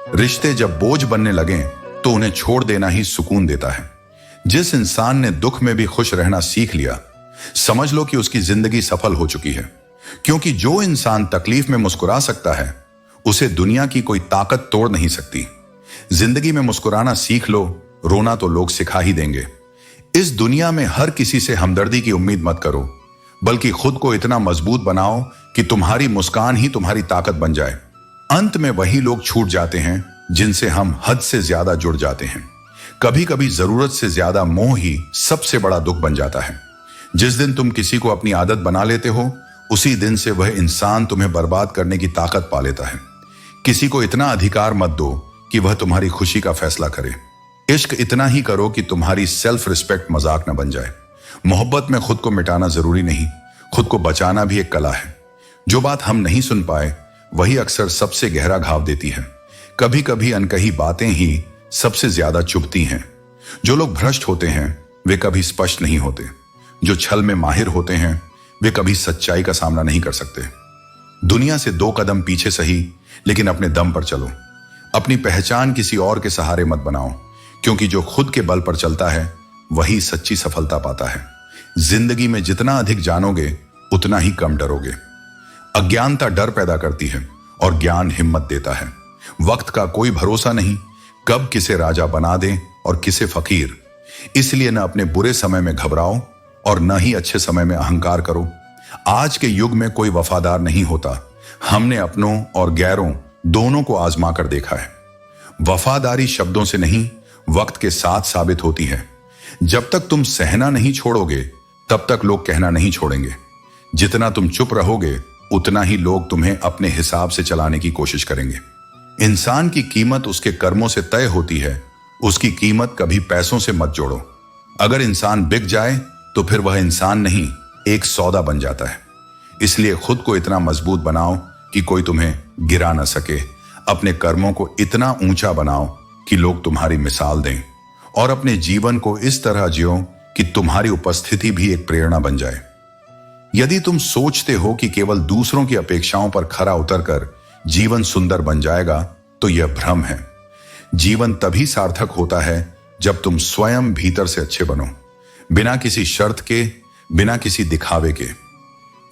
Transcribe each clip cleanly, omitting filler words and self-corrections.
रिश्ते जब बोझ बनने लगें तो उन्हें छोड़ देना ही सुकून देता है। जिस इंसान ने दुख में भी खुश रहना सीख लिया, समझ लो कि उसकी जिंदगी सफल हो चुकी है। क्योंकि जो इंसान तकलीफ में मुस्कुरा सकता है, उसे दुनिया की कोई ताकत तोड़ नहीं सकती। जिंदगी में मुस्कुराना सीख लो, रोना तो लोग सिखा ही देंगे। इस दुनिया में हर किसी से हमदर्दी की उम्मीद मत करो, बल्कि खुद को इतना मजबूत बनाओ कि तुम्हारी मुस्कान ही तुम्हारी ताकत बन जाए। अंत में वही लोग छूट जाते हैं जिनसे हम हद से ज्यादा जुड़ जाते हैं। कभी कभी जरूरत से ज्यादा मोह ही सबसे बड़ा दुख बन जाता है। जिस दिन तुम किसी को अपनी आदत बना लेते हो, उसी दिन से वह इंसान तुम्हें बर्बाद करने की ताकत पा लेता है। किसी को इतना अधिकार मत दो कि वह तुम्हारी खुशी का फैसला करे। इश्क इतना ही करो कि तुम्हारी सेल्फ रिस्पेक्ट मजाक न बन जाए। मोहब्बत में खुद को मिटाना जरूरी नहीं, खुद को बचाना भी एक कला है। जो बात हम नहीं सुन पाए, वही अक्सर सबसे गहरा घाव देती है। कभी कभी अनकही बातें ही सबसे ज्यादा चुभती हैं। जो लोग भ्रष्ट होते हैं, वे कभी स्पष्ट नहीं होते। जो छल में माहिर होते हैं, वे कभी सच्चाई का सामना नहीं कर सकते। दुनिया से 2 कदम पीछे सही, लेकिन अपने दम पर चलो। अपनी पहचान किसी और के सहारे मत बनाओ, क्योंकि जो खुद के बल पर चलता है, वही सच्ची सफलता पाता है। जिंदगी में जितना अधिक जानोगे, उतना ही कम डरोगे। अज्ञानता डर पैदा करती है और ज्ञान हिम्मत देता है। वक्त का कोई भरोसा नहीं, कब किसे राजा बना दे और किसे फकीर। इसलिए न अपने बुरे समय में घबराओ और न ही अच्छे समय में अहंकार करो। आज के युग में कोई वफादार नहीं होता। हमने अपनों और गैरों दोनों को आजमा कर देखा है। वफादारी शब्दों से नहीं, वक्त के साथ साबित होती है। जब तक तुम सहना नहीं छोड़ोगे, तब तक लोग कहना नहीं छोड़ेंगे। जितना तुम चुप रहोगे, उतना ही लोग तुम्हें अपने हिसाब से चलाने की कोशिश करेंगे। इंसान की कीमत उसके कर्मों से तय होती है। उसकी कीमत कभी पैसों से मत जोड़ो। अगर इंसान बिक जाए तो फिर वह इंसान नहीं, एक सौदा बन जाता है। इसलिए खुद को इतना मजबूत बनाओ कि कोई तुम्हें गिरा न सके। अपने कर्मों को इतना ऊंचा बनाओ कि लोग तुम्हारी मिसाल दें, और अपने जीवन को इस तरह जियो कि तुम्हारी उपस्थिति भी एक प्रेरणा बन जाए। यदि तुम सोचते हो कि केवल दूसरों की अपेक्षाओं पर खरा उतरकर जीवन सुंदर बन जाएगा, तो यह भ्रम है। जीवन तभी सार्थक होता है जब तुम स्वयं भीतर से अच्छे बनो, बिना किसी शर्त के, बिना किसी दिखावे के।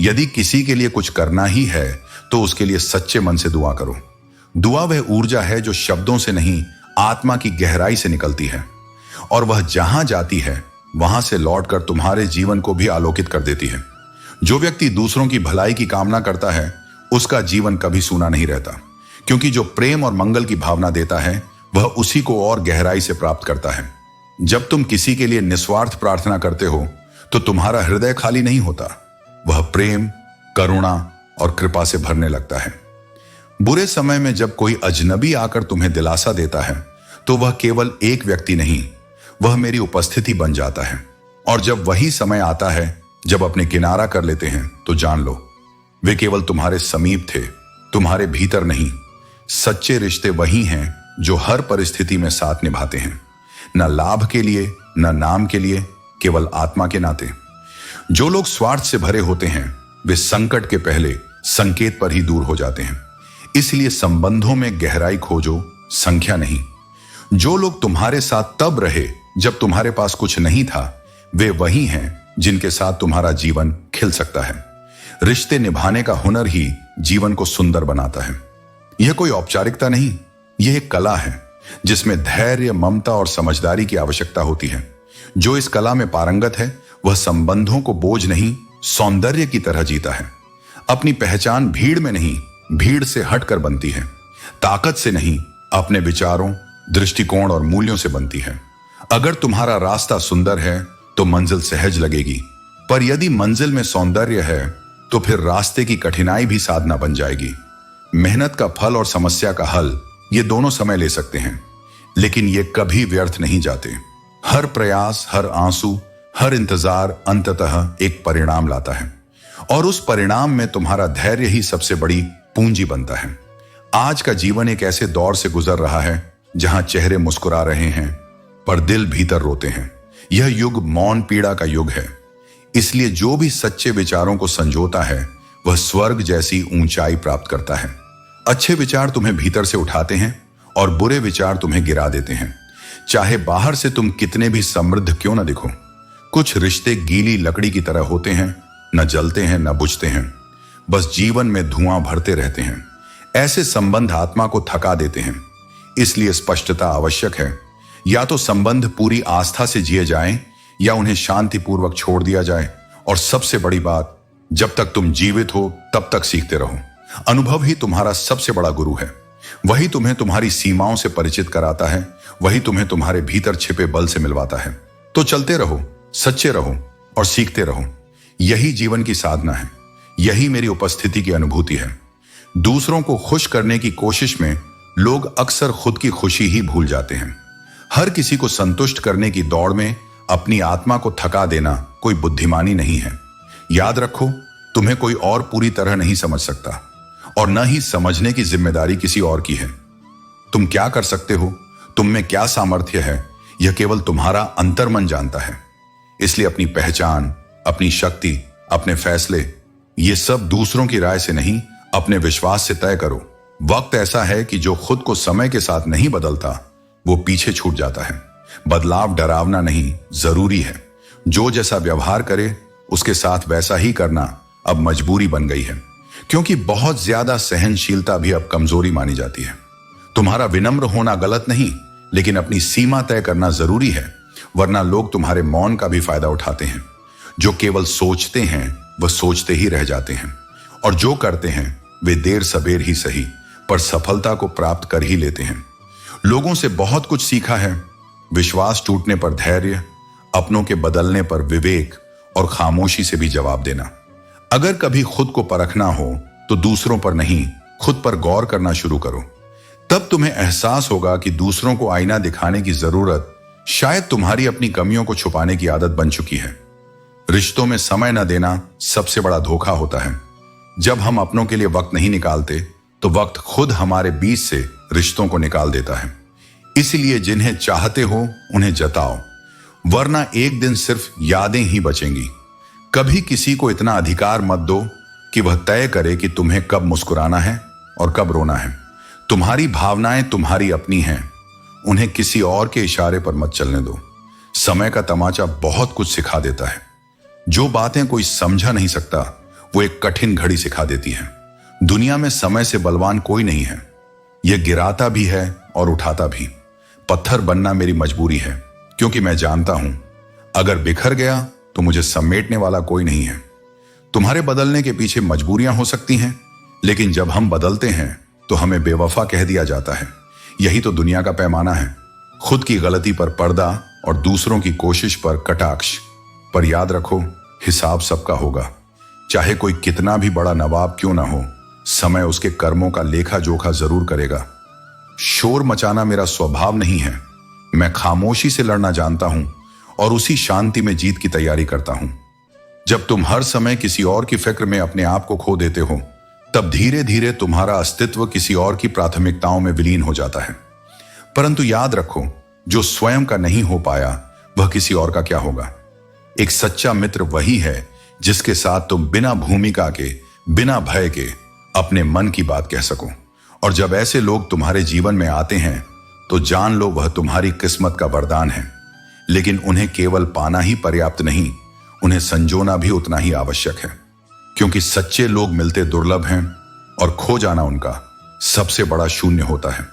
यदि किसी के लिए कुछ करना ही है, तो उसके लिए सच्चे मन से दुआ करो। दुआ वह ऊर्जा है जो शब्दों से नहीं, आत्मा की गहराई से निकलती है, और वह जहां जाती है, वहां से लौटकर तुम्हारे जीवन को भी आलोकित कर देती है। जो व्यक्ति दूसरों की भलाई की कामना करता है, उसका जीवन कभी सूना नहीं रहता, क्योंकि जो प्रेम और मंगल की भावना देता है, वह उसी को और गहराई से प्राप्त करता है। जब तुम किसी के लिए निस्वार्थ प्रार्थना करते हो, तो तुम्हारा हृदय खाली नहीं होता, वह प्रेम, करुणा और कृपा से भरने लगता है। बुरे समय में जब कोई अजनबी आकर तुम्हें दिलासा देता है, तो वह केवल एक व्यक्ति नहीं, वह मेरी उपस्थिति बन जाता है। और जब वही समय आता है जब अपने किनारा कर लेते हैं, तो जान लो वे केवल तुम्हारे समीप थे, तुम्हारे भीतर नहीं। सच्चे रिश्ते वही हैं जो हर परिस्थिति में साथ निभाते हैं, न लाभ के लिए, न नाम के लिए, केवल आत्मा के नाते। जो लोग स्वार्थ से भरे होते हैं, वे संकट के पहले संकेत पर ही दूर हो जाते हैं। इसलिए संबंधों में गहराई खोजो, संख्या नहीं। जो लोग तुम्हारे साथ तब रहे जब तुम्हारे पास कुछ नहीं था, वे वही हैं जिनके साथ तुम्हारा जीवन खिल सकता है। रिश्ते निभाने का हुनर ही जीवन को सुंदर बनाता है। यह कोई औपचारिकता नहीं, यह एक कला है जिसमें धैर्य, ममता और समझदारी की आवश्यकता होती है। जो इस कला में पारंगत है, वह संबंधों को बोझ नहीं, सौंदर्य की तरह जीता है। अपनी पहचान भीड़ में नहीं, भीड़ से हटकर बनती है। ताकत से नहीं, अपने विचारों, दृष्टिकोण और मूल्यों से बनती है। अगर तुम्हारा रास्ता सुंदर है, तो मंजिल सहज लगेगी, पर यदि मंजिल में सौंदर्य है, तो फिर रास्ते की कठिनाई भी साधना बन जाएगी। मेहनत का फल और समस्या का हल, ये दोनों समय ले सकते हैं, लेकिन ये कभी व्यर्थ नहीं जाते। हर प्रयास, हर आंसू, हर इंतजार अंततः एक परिणाम लाता है, और उस परिणाम में तुम्हारा धैर्य ही सबसे बड़ी पूंजी बनता है। आज का जीवन एक ऐसे दौर से गुजर रहा है जहां चेहरे मुस्कुरा रहे हैं, पर दिल भीतर रोते हैं। यह युग मौन पीड़ा का युग है। इसलिए जो भी सच्चे विचारों को संजोता है, वह स्वर्ग जैसी ऊंचाई प्राप्त करता है। अच्छे विचार तुम्हें भीतर से उठाते हैं और बुरे विचार तुम्हें गिरा देते हैं। चाहे बाहर से तुम कितने भी समृद्ध क्यों न दिखो, कुछ रिश्ते गीली लकड़ी की तरह होते हैं, न जलते हैं न बुझते हैं, बस जीवन में धुआं भरते रहते हैं। ऐसे संबंध आत्मा को थका देते हैं। इसलिए स्पष्टता आवश्यक है। या तो संबंध पूरी आस्था से जिए जाएं या उन्हें शांतिपूर्वक छोड़ दिया जाए। और सबसे बड़ी बात, जब तक तुम जीवित हो तब तक सीखते रहो। अनुभव ही तुम्हारा सबसे बड़ा गुरु है। वही तुम्हें तुम्हारी सीमाओं से परिचित कराता है, वही तुम्हें तुम्हारे भीतर छिपे बल से मिलवाता है। तो चलते रहो, सच्चे रहो और सीखते रहो। यही जीवन की साधना है, यही मेरी उपस्थिति की अनुभूति है। दूसरों को खुश करने की कोशिश में लोग अक्सर खुद की खुशी ही भूल जाते हैं। हर किसी को संतुष्ट करने की दौड़ में अपनी आत्मा को थका देना कोई बुद्धिमानी नहीं है। याद रखो, तुम्हें कोई और पूरी तरह नहीं समझ सकता और न ही समझने की जिम्मेदारी किसी और की है। तुम क्या कर सकते हो, तुम में क्या सामर्थ्य है, यह केवल तुम्हारा अंतर्मन जानता है। इसलिए अपनी पहचान, अपनी शक्ति, अपने फैसले, ये सब दूसरों की राय से नहीं, अपने विश्वास से तय करो। वक्त ऐसा है कि जो खुद को समय के साथ नहीं बदलता वो पीछे छूट जाता है। बदलाव डरावना नहीं, जरूरी है। जो जैसा व्यवहार करे उसके साथ वैसा ही करना अब मजबूरी बन गई है, क्योंकि बहुत ज्यादा सहनशीलता भी अब कमजोरी मानी जाती है। तुम्हारा विनम्र होना गलत नहीं, लेकिन अपनी सीमा तय करना जरूरी है, वरना लोग तुम्हारे मौन का भी फायदा उठाते हैं। जो केवल सोचते हैं वह सोचते ही रह जाते हैं, और जो करते हैं वे देर सबेर ही सही पर सफलता को प्राप्त कर ही लेते हैं। लोगों से बहुत कुछ सीखा है। विश्वास टूटने पर धैर्य, अपनों के बदलने पर विवेक और खामोशी से भी जवाब देना। अगर कभी खुद को परखना हो तो दूसरों पर नहीं, खुद पर गौर करना शुरू करो। तब तुम्हें एहसास होगा कि दूसरों को आईना दिखाने की जरूरत शायद तुम्हारी अपनी कमियों को छुपाने की आदत बन चुकी है। रिश्तों में समय न देना सबसे बड़ा धोखा होता है। जब हम अपनों के लिए वक्त नहीं निकालते तो वक्त खुद हमारे बीच से रिश्तों को निकाल देता है। इसलिए जिन्हें चाहते हो उन्हें जताओ, वरना एक दिन सिर्फ यादें ही बचेंगी। कभी किसी को इतना अधिकार मत दो कि वह तय करे कि तुम्हें कब मुस्कुराना है और कब रोना है। तुम्हारी भावनाएं तुम्हारी अपनी हैं, उन्हें किसी और के इशारे पर मत चलने दो। समय का तमाचा बहुत कुछ सिखा देता है। जो बातें कोई समझा नहीं सकता वो एक कठिन घड़ी सिखा देती है। दुनिया में समय से बलवान कोई नहीं है। यह गिराता भी है और उठाता भी। पत्थर बनना मेरी मजबूरी है, क्योंकि मैं जानता हूं अगर बिखर गया तो मुझे समेटने वाला कोई नहीं है। तुम्हारे बदलने के पीछे मजबूरियां हो सकती हैं, लेकिन जब हम बदलते हैं तो हमें बेवफा कह दिया जाता है। यही तो दुनिया का पैमाना है। खुद की गलती पर पर्दा और दूसरों की कोशिश पर कटाक्ष। पर याद रखो, हिसाब सबका होगा। चाहे कोई कितना भी बड़ा नवाब क्यों ना हो, समय उसके कर्मों का लेखा जोखा जरूर करेगा। शोर मचाना मेरा स्वभाव नहीं है। मैं खामोशी से लड़ना जानता हूं और उसी शांति में जीत की तैयारी करता हूं। जब तुम हर समय किसी और की फिक्र में अपने आप को खो देते हो, तब धीरे धीरे तुम्हारा अस्तित्व किसी और की प्राथमिकताओं में विलीन हो जाता है। परंतु याद रखो, जो स्वयं का नहीं हो पाया वह किसी और का क्या होगा। एक सच्चा मित्र वही है जिसके साथ तुम बिना भूमिका के, बिना भय के अपने मन की बात कह सको। और जब ऐसे लोग तुम्हारे जीवन में आते हैं तो जान लो वह तुम्हारी किस्मत का वरदान है। लेकिन उन्हें केवल पाना ही पर्याप्त नहीं, उन्हें संजोना भी उतना ही आवश्यक है। क्योंकि सच्चे लोग मिलते दुर्लभ हैं और खो जाना उनका सबसे बड़ा शून्य होता है।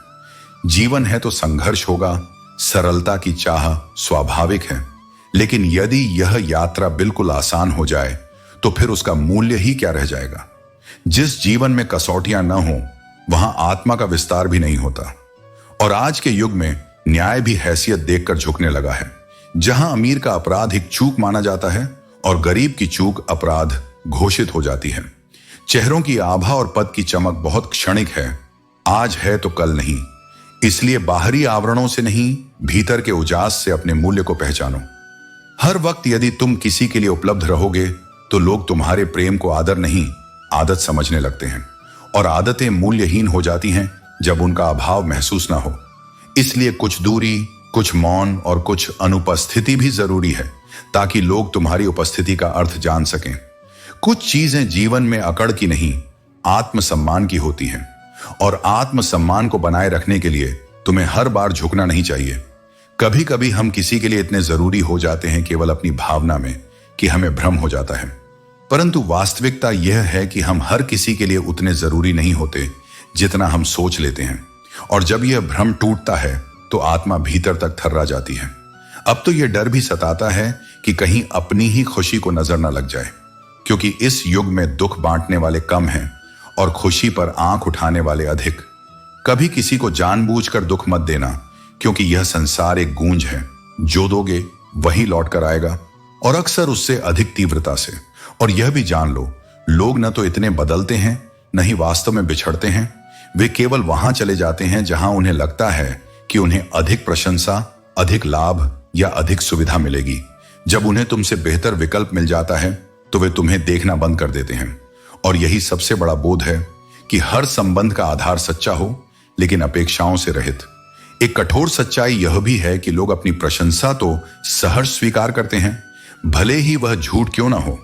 जीवन है तो संघर्ष होगा, सरलता की चाह स्वाभाविक है, लेकिन यदि यह यात्रा बिल्कुल आसान हो जाए तो फिर उसका मूल्य ही क्या रह जाएगा। जिस जीवन में कसौटियां न हो वहां आत्मा का विस्तार भी नहीं होता। और आज के युग में न्याय भी हैसियत देखकर झुकने लगा है। जहां अमीर का अपराध एक चूक माना जाता है और गरीब की चूक अपराध घोषित हो जाती है। चेहरों की आभा और पद की चमक बहुत क्षणिक है, आज है तो कल नहीं। इसलिए बाहरी आवरणों से नहीं, भीतर के उजास से अपने मूल्य को पहचानो। हर वक्त यदि तुम किसी के लिए उपलब्ध रहोगे तो लोग तुम्हारे प्रेम को आदर नहीं, आदत समझने लगते हैं। और आदतें मूल्यहीन हो जाती हैं जब उनका अभाव महसूस ना हो। इसलिए कुछ दूरी, कुछ मौन और कुछ अनुपस्थिति भी जरूरी है, ताकि लोग तुम्हारी उपस्थिति का अर्थ जान सकें। कुछ चीजें जीवन में अकड़ की नहीं, आत्मसम्मान की होती हैं। और आत्मसम्मान को बनाए रखने के लिए तुम्हें हर बार झुकना नहीं चाहिए। कभी कभी हम किसी के लिए इतने जरूरी हो जाते हैं केवल अपनी भावना में कि हमें भ्रम हो जाता है, परंतु वास्तविकता यह है कि हम हर किसी के लिए उतने जरूरी नहीं होते जितना हम सोच लेते हैं। और जब यह भ्रम टूटता है तो आत्मा भीतर तक थर्रा जाती है। अब तो यह डर भी सताता है कि कहीं अपनी ही खुशी को नजर न लग जाए, क्योंकि इस युग में दुख बांटने वाले कम हैं और खुशी पर आंख उठाने वाले अधिक। कभी किसी को जानबूझकर दुख मत देना, क्योंकि यह संसार एक गूंज है, जो दोगे वही लौट कर आएगा, और अक्सर उससे अधिक तीव्रता से। और यह भी जान लो, लोग न तो इतने बदलते हैं, न ही वास्तव में बिछड़ते हैं। वे केवल वहां चले जाते हैं जहां उन्हें लगता है कि उन्हें अधिक प्रशंसा, अधिक लाभ या अधिक सुविधा मिलेगी। जब उन्हें तुमसे बेहतर विकल्प मिल जाता है तो वे तुम्हें देखना बंद कर देते हैं। और यही सबसे बड़ा बोध है कि हर संबंध का आधार सच्चा हो, लेकिन अपेक्षाओं से रहित। एक कठोर सच्चाई यह भी है कि लोग अपनी प्रशंसा तो सहर्ष स्वीकार करते हैं, भले ही वह झूठ क्यों ना हो,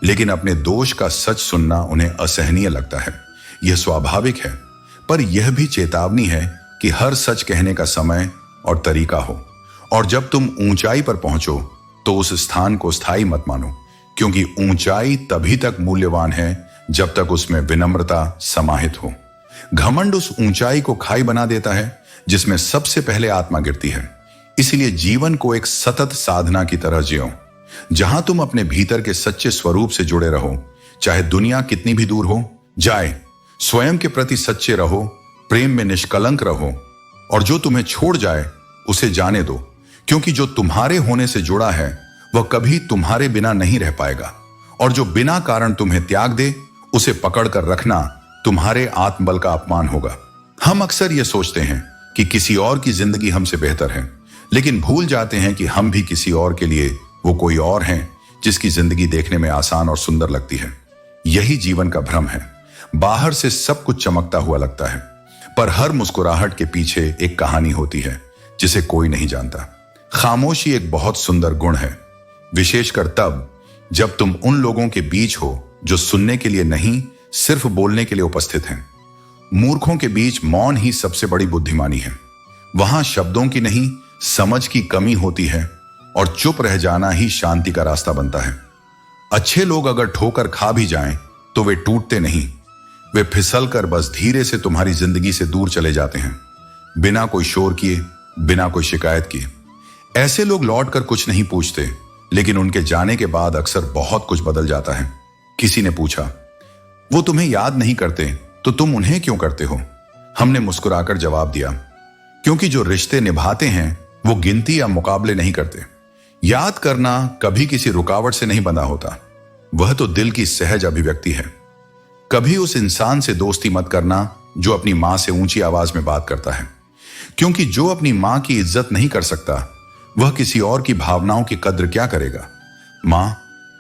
लेकिन अपने दोष का सच सुनना उन्हें असहनीय लगता है। यह स्वाभाविक है, पर यह भी चेतावनी है कि हर सच कहने का समय और तरीका हो। और जब तुम ऊंचाई पर पहुंचो तो उस स्थान को स्थायी मत मानो, क्योंकि ऊंचाई तभी तक मूल्यवान है जब तक उसमें विनम्रता समाहित हो। घमंड उस ऊंचाई को खाई बना देता है जिसमें सबसे पहले आत्मा गिरती है। इसलिए जीवन को एक सतत साधना की तरह जियो, जहां तुम अपने भीतर के सच्चे स्वरूप से जुड़े रहो, चाहे दुनिया कितनी भी दूर हो जाए। स्वयं के प्रति सच्चे रहो, प्रेम में निष्कलंक रहो, और जो तुम्हें छोड़ जाए उसे जाने दो, क्योंकि जो तुम्हारे होने से जुड़ा है वह कभी तुम्हारे बिना नहीं रह पाएगा। और जो बिना कारण तुम्हें त्याग दे, उसे पकड़ कर रखना तुम्हारे आत्मबल का अपमान होगा। हम अक्सर यह सोचते हैं कि किसी और की जिंदगी हमसे बेहतर है, लेकिन भूल जाते हैं कि हम भी किसी और के लिए वो कोई और हैं जिसकी जिंदगी देखने में आसान और सुंदर लगती है। यही जीवन का भ्रम है। बाहर से सब कुछ चमकता हुआ लगता है, पर हर मुस्कुराहट के पीछे एक कहानी होती है जिसे कोई नहीं जानता। खामोशी एक बहुत सुंदर गुण है, विशेषकर तब जब तुम उन लोगों के बीच हो जो सुनने के लिए नहीं, सिर्फ बोलने के लिए उपस्थित हैं। मूर्खों के बीच मौन ही सबसे बड़ी बुद्धिमानी है। वहां शब्दों की नहीं, समझ की कमी होती है, और चुप रह जाना ही शांति का रास्ता बनता है। अच्छे लोग अगर ठोकर खा भी जाएं तो वे टूटते नहीं, वे फिसल कर बस धीरे से तुम्हारी जिंदगी से दूर चले जाते हैं, बिना कोई शोर किए, बिना कोई शिकायत किए। ऐसे लोग लौट कर कुछ नहीं पूछते, लेकिन उनके जाने के बाद अक्सर बहुत कुछ बदल जाता है। किसी ने पूछा, वो तुम्हें याद नहीं करते तो तुम उन्हें क्यों करते हो? हमने मुस्कुराकर जवाब दिया, क्योंकि जो रिश्ते निभाते हैं वो गिनती या मुकाबले नहीं करते। याद करना कभी किसी रुकावट से नहीं बंधा होता, वह तो दिल की सहज अभिव्यक्ति है। कभी उस इंसान से दोस्ती मत करना जो अपनी मां से ऊंची आवाज में बात करता है, क्योंकि जो अपनी मां की इज्जत नहीं कर सकता वह किसी और की भावनाओं की कद्र क्या करेगा। मां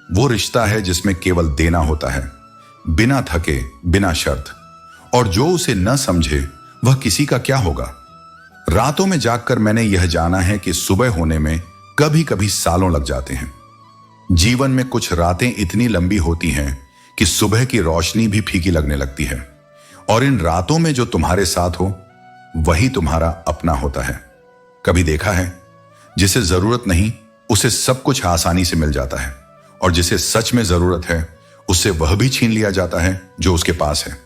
वो रिश्ता है जिसमें केवल देना होता है, बिना थके, बिना शर्त, और जो उसे न समझे वह किसी का क्या होगा। रातों में जागकर मैंने यह जाना है कि सुबह होने में कभी कभी सालों लग जाते हैं। जीवन में कुछ रातें इतनी लंबी होती हैं कि सुबह की रोशनी भी फीकी लगने लगती है, और इन रातों में जो तुम्हारे साथ हो वही तुम्हारा अपना होता है। कभी देखा है, जिसे जरूरत नहीं उसे सब कुछ आसानी से मिल जाता है, और जिसे सच में जरूरत है उससे वह भी छीन लिया जाता है जो उसके पास है।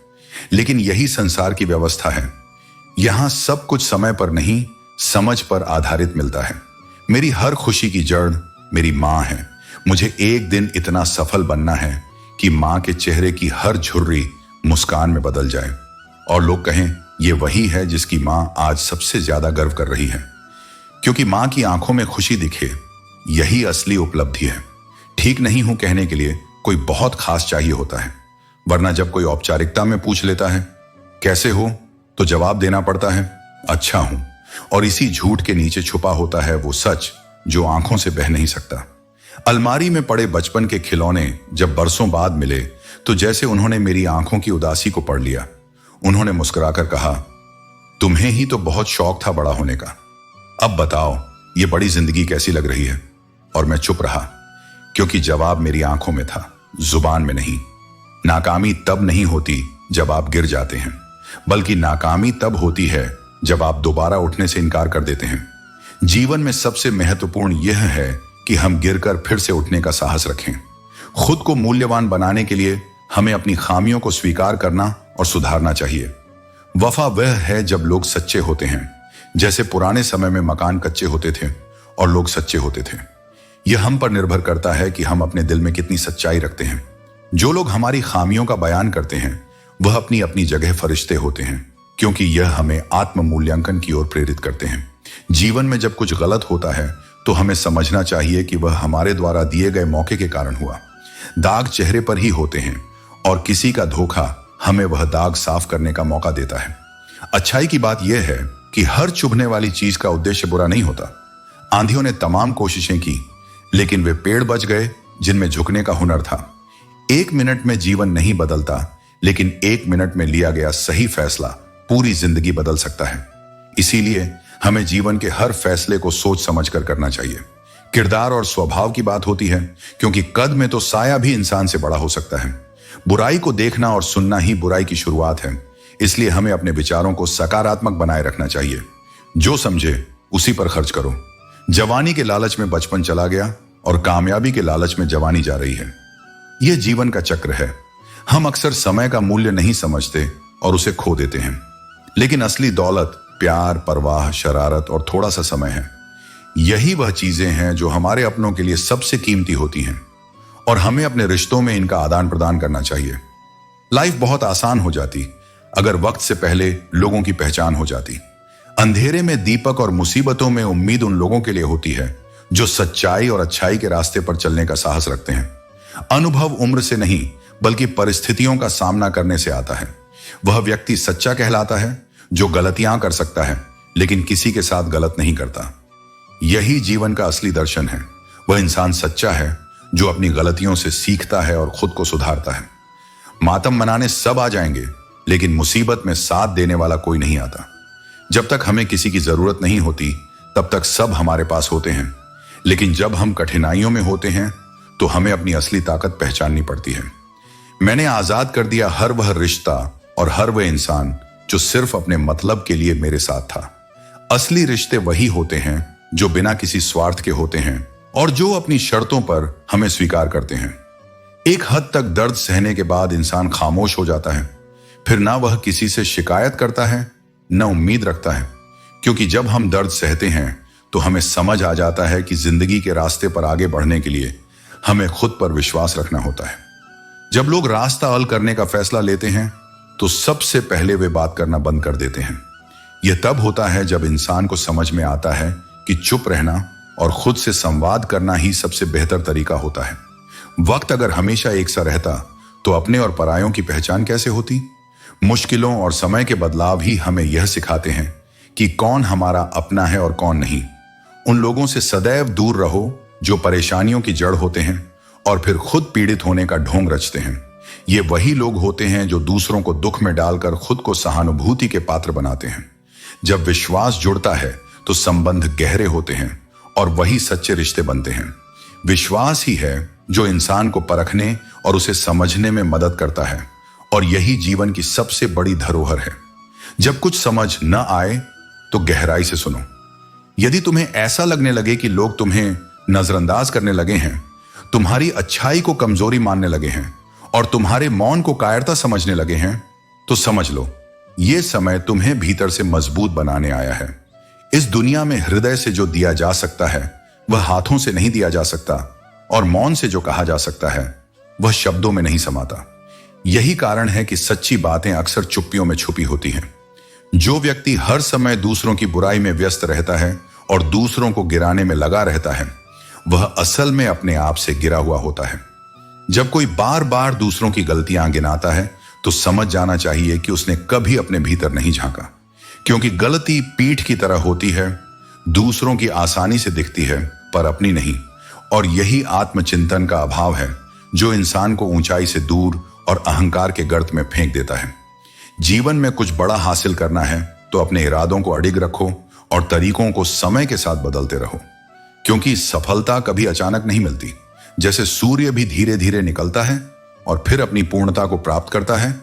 लेकिन यही संसार की व्यवस्था है। यहां सब कुछ समय पर नहीं, समझ पर आधारित मिलता है। मेरी हर खुशी की जड़ मेरी मां है। मुझे एक दिन इतना सफल बनना है कि मां के चेहरे की हर झुर्री मुस्कान में बदल जाए, और लोग कहें ये वही है जिसकी मां आज सबसे ज्यादा गर्व कर रही है। क्योंकि मां की आंखों में खुशी दिखे, यही असली उपलब्धि है। ठीक नहीं हूं कहने के लिए कोई बहुत खास चाहिए होता है, वरना जब कोई औपचारिकता में पूछ लेता है कैसे हो, तो जवाब देना पड़ता है अच्छा हूं। और इसी झूठ के नीचे छुपा होता है वो सच जो आंखों से बह नहीं सकता। अलमारी में पड़े बचपन के खिलौने जब बरसों बाद मिले तो जैसे उन्होंने मेरी आंखों की उदासी को पढ़ लिया। उन्होंने मुस्कुराकर कहा, तुम्हें ही तो बहुत शौक था बड़ा होने का, अब बताओ ये बड़ी जिंदगी कैसी लग रही है। और मैं चुप रहा, क्योंकि जवाब मेरी आंखों में था, जुबान में नहीं। नाकामी तब नहीं होती जब आप गिर जाते हैं, बल्कि नाकामी तब होती है जब आप दोबारा उठने से इनकार कर देते हैं। जीवन में सबसे महत्वपूर्ण यह है कि हम गिरकर फिर से उठने का साहस रखें। खुद को मूल्यवान बनाने के लिए हमें अपनी खामियों को स्वीकार करना और सुधारना चाहिए। वफा वह है जब लोग सच्चे होते हैं, जैसे पुराने समय में मकान कच्चे होते थे और लोग सच्चे होते थे। यह हम पर निर्भर करता है कि हम अपने दिल में कितनी सच्चाई रखते हैं। जो लोग हमारी खामियों का बयान करते हैं वह अपनी अपनी जगह फरिश्ते होते हैं, क्योंकि यह हमें आत्म मूल्यांकन की ओर प्रेरित करते हैं। जीवन में जब कुछ गलत होता है तो हमें समझना चाहिए कि वह हमारे द्वारा दिए गए मौके के कारण हुआ। दाग चेहरे पर ही होते हैं और किसी का धोखा हमें वह दाग साफ करने का मौका देता है। अच्छाई की बात यह है कि हर चुभने वाली चीज का उद्देश्य बुरा नहीं होता। आंधियों ने तमाम कोशिशें की, लेकिन वे पेड़ बच गए जिनमें झुकने का हुनर था। 1 मिनट में जीवन नहीं बदलता, लेकिन 1 मिनट में लिया गया सही फैसला पूरी जिंदगी बदल सकता है। इसीलिए हमें जीवन के हर फैसले को सोच समझ कर करना चाहिए। किरदार और स्वभाव की बात होती है, क्योंकि कद में तो साया भी इंसान से बड़ा हो सकता है। बुराई को देखना और सुनना ही बुराई की शुरुआत है। इसलिए हमें अपने विचारों को सकारात्मक बनाए रखना चाहिए। जो समझे उसी पर खर्च करो। जवानी के लालच में बचपन चला गया और कामयाबी के लालच में जवानी जा रही है। यह जीवन का चक्र है। हम अक्सर समय का मूल्य नहीं समझते और उसे खो देते हैं, लेकिन असली दौलत प्यार, परवाह, शरारत और थोड़ा सा समय है। यही वह चीजें हैं जो हमारे अपनों के लिए सबसे कीमती होती हैं और हमें अपने रिश्तों में इनका आदान प्रदान करना चाहिए। लाइफ बहुत आसान हो जाती अगर वक्त से पहले लोगों की पहचान हो जाती। अंधेरे में दीपक और मुसीबतों में उम्मीद उन लोगों के लिए होती है जो सच्चाई और अच्छाई के रास्ते पर चलने का साहस रखते हैं। अनुभव उम्र से नहीं बल्कि परिस्थितियों का सामना करने से आता है। वह व्यक्ति सच्चा कहलाता है जो गलतियां कर सकता है लेकिन किसी के साथ गलत नहीं करता। यही जीवन का असली दर्शन है। वह इंसान सच्चा है जो अपनी गलतियों से सीखता है और खुद को सुधारता है। मातम मनाने सब आ जाएंगे, लेकिन मुसीबत में साथ देने वाला कोई नहीं आता। जब तक हमें किसी की जरूरत नहीं होती तब तक सब हमारे पास होते हैं, लेकिन जब हम कठिनाइयों में होते हैं तो हमें अपनी असली ताकत पहचाननी पड़ती है। मैंने आजाद कर दिया हर वह रिश्ता और हर वह इंसान जो सिर्फ अपने मतलब के लिए मेरे साथ था। असली रिश्ते वही होते हैं जो बिना किसी स्वार्थ के होते हैं और जो अपनी शर्तों पर हमें स्वीकार करते हैं। एक हद तक दर्द सहने के बाद इंसान खामोश हो जाता है। फिर ना वह किसी से शिकायत करता है न उम्मीद रखता है, क्योंकि जब हम दर्द सहते हैं तो हमें समझ आ जाता है कि जिंदगी के रास्ते पर आगे बढ़ने के लिए हमें खुद पर विश्वास रखना होता है। जब लोग रास्ता हल करने का फैसला लेते हैं तो सबसे पहले वे बात करना बंद कर देते हैं। यह तब होता है जब इंसान को समझ में आता है कि चुप रहना और खुद से संवाद करना ही सबसे बेहतर तरीका होता है। वक्त अगर हमेशा एक सा रहता तो अपने और परायों की पहचान कैसे होती? मुश्किलों और समय के बदलाव ही हमें यह सिखाते हैं कि कौन हमारा अपना है और कौन नहीं। उन लोगों से सदैव दूर रहो जो परेशानियों की जड़ होते हैं और फिर खुद पीड़ित होने का ढोंग रचते हैं। ये वही लोग होते हैं जो दूसरों को दुख में डालकर खुद को सहानुभूति के पात्र बनाते हैं। जब विश्वास जुड़ता है तो संबंध गहरे होते हैं और वही सच्चे रिश्ते बनते हैं। विश्वास ही है जो इंसान को परखने और उसे समझने में मदद करता है, और यही जीवन की सबसे बड़ी धरोहर है। जब कुछ समझ न आए तो गहराई से सुनो। यदि तुम्हें ऐसा लगने लगे कि लोग तुम्हें नजरअंदाज करने लगे हैं, तुम्हारी अच्छाई को कमजोरी मानने लगे हैं और तुम्हारे मौन को कायरता समझने लगे हैं, तो समझ लो यह समय तुम्हें भीतर से मजबूत बनाने आया है। इस दुनिया में हृदय से जो दिया जा सकता है वह हाथों से नहीं दिया जा सकता, और मौन से जो कहा जा सकता है वह शब्दों में नहीं समाता। यही कारण है कि सच्ची बातें अक्सर चुप्पियों में छुपी होती हैं। जो व्यक्ति हर समय दूसरों की बुराई में व्यस्त रहता है और दूसरों को गिराने में लगा रहता है, वह असल में अपने आप से गिरा हुआ होता है। जब कोई बार बार दूसरों की गलतियां गिनाता है तो समझ जाना चाहिए कि उसने कभी अपने भीतर नहीं झांका, क्योंकि गलती पीठ की तरह होती है, दूसरों की आसानी से दिखती है पर अपनी नहीं। और यही आत्मचिंतन का अभाव है जो इंसान को ऊंचाई से दूर और अहंकार के गर्त में फेंक देता है। जीवन में कुछ बड़ा हासिल करना है तो अपने इरादों को अडिग रखो और तरीकों को समय के साथ बदलते रहो, क्योंकि सफलता कभी अचानक नहीं मिलती। जैसे सूर्य भी धीरे धीरे निकलता है और फिर अपनी पूर्णता को प्राप्त करता है,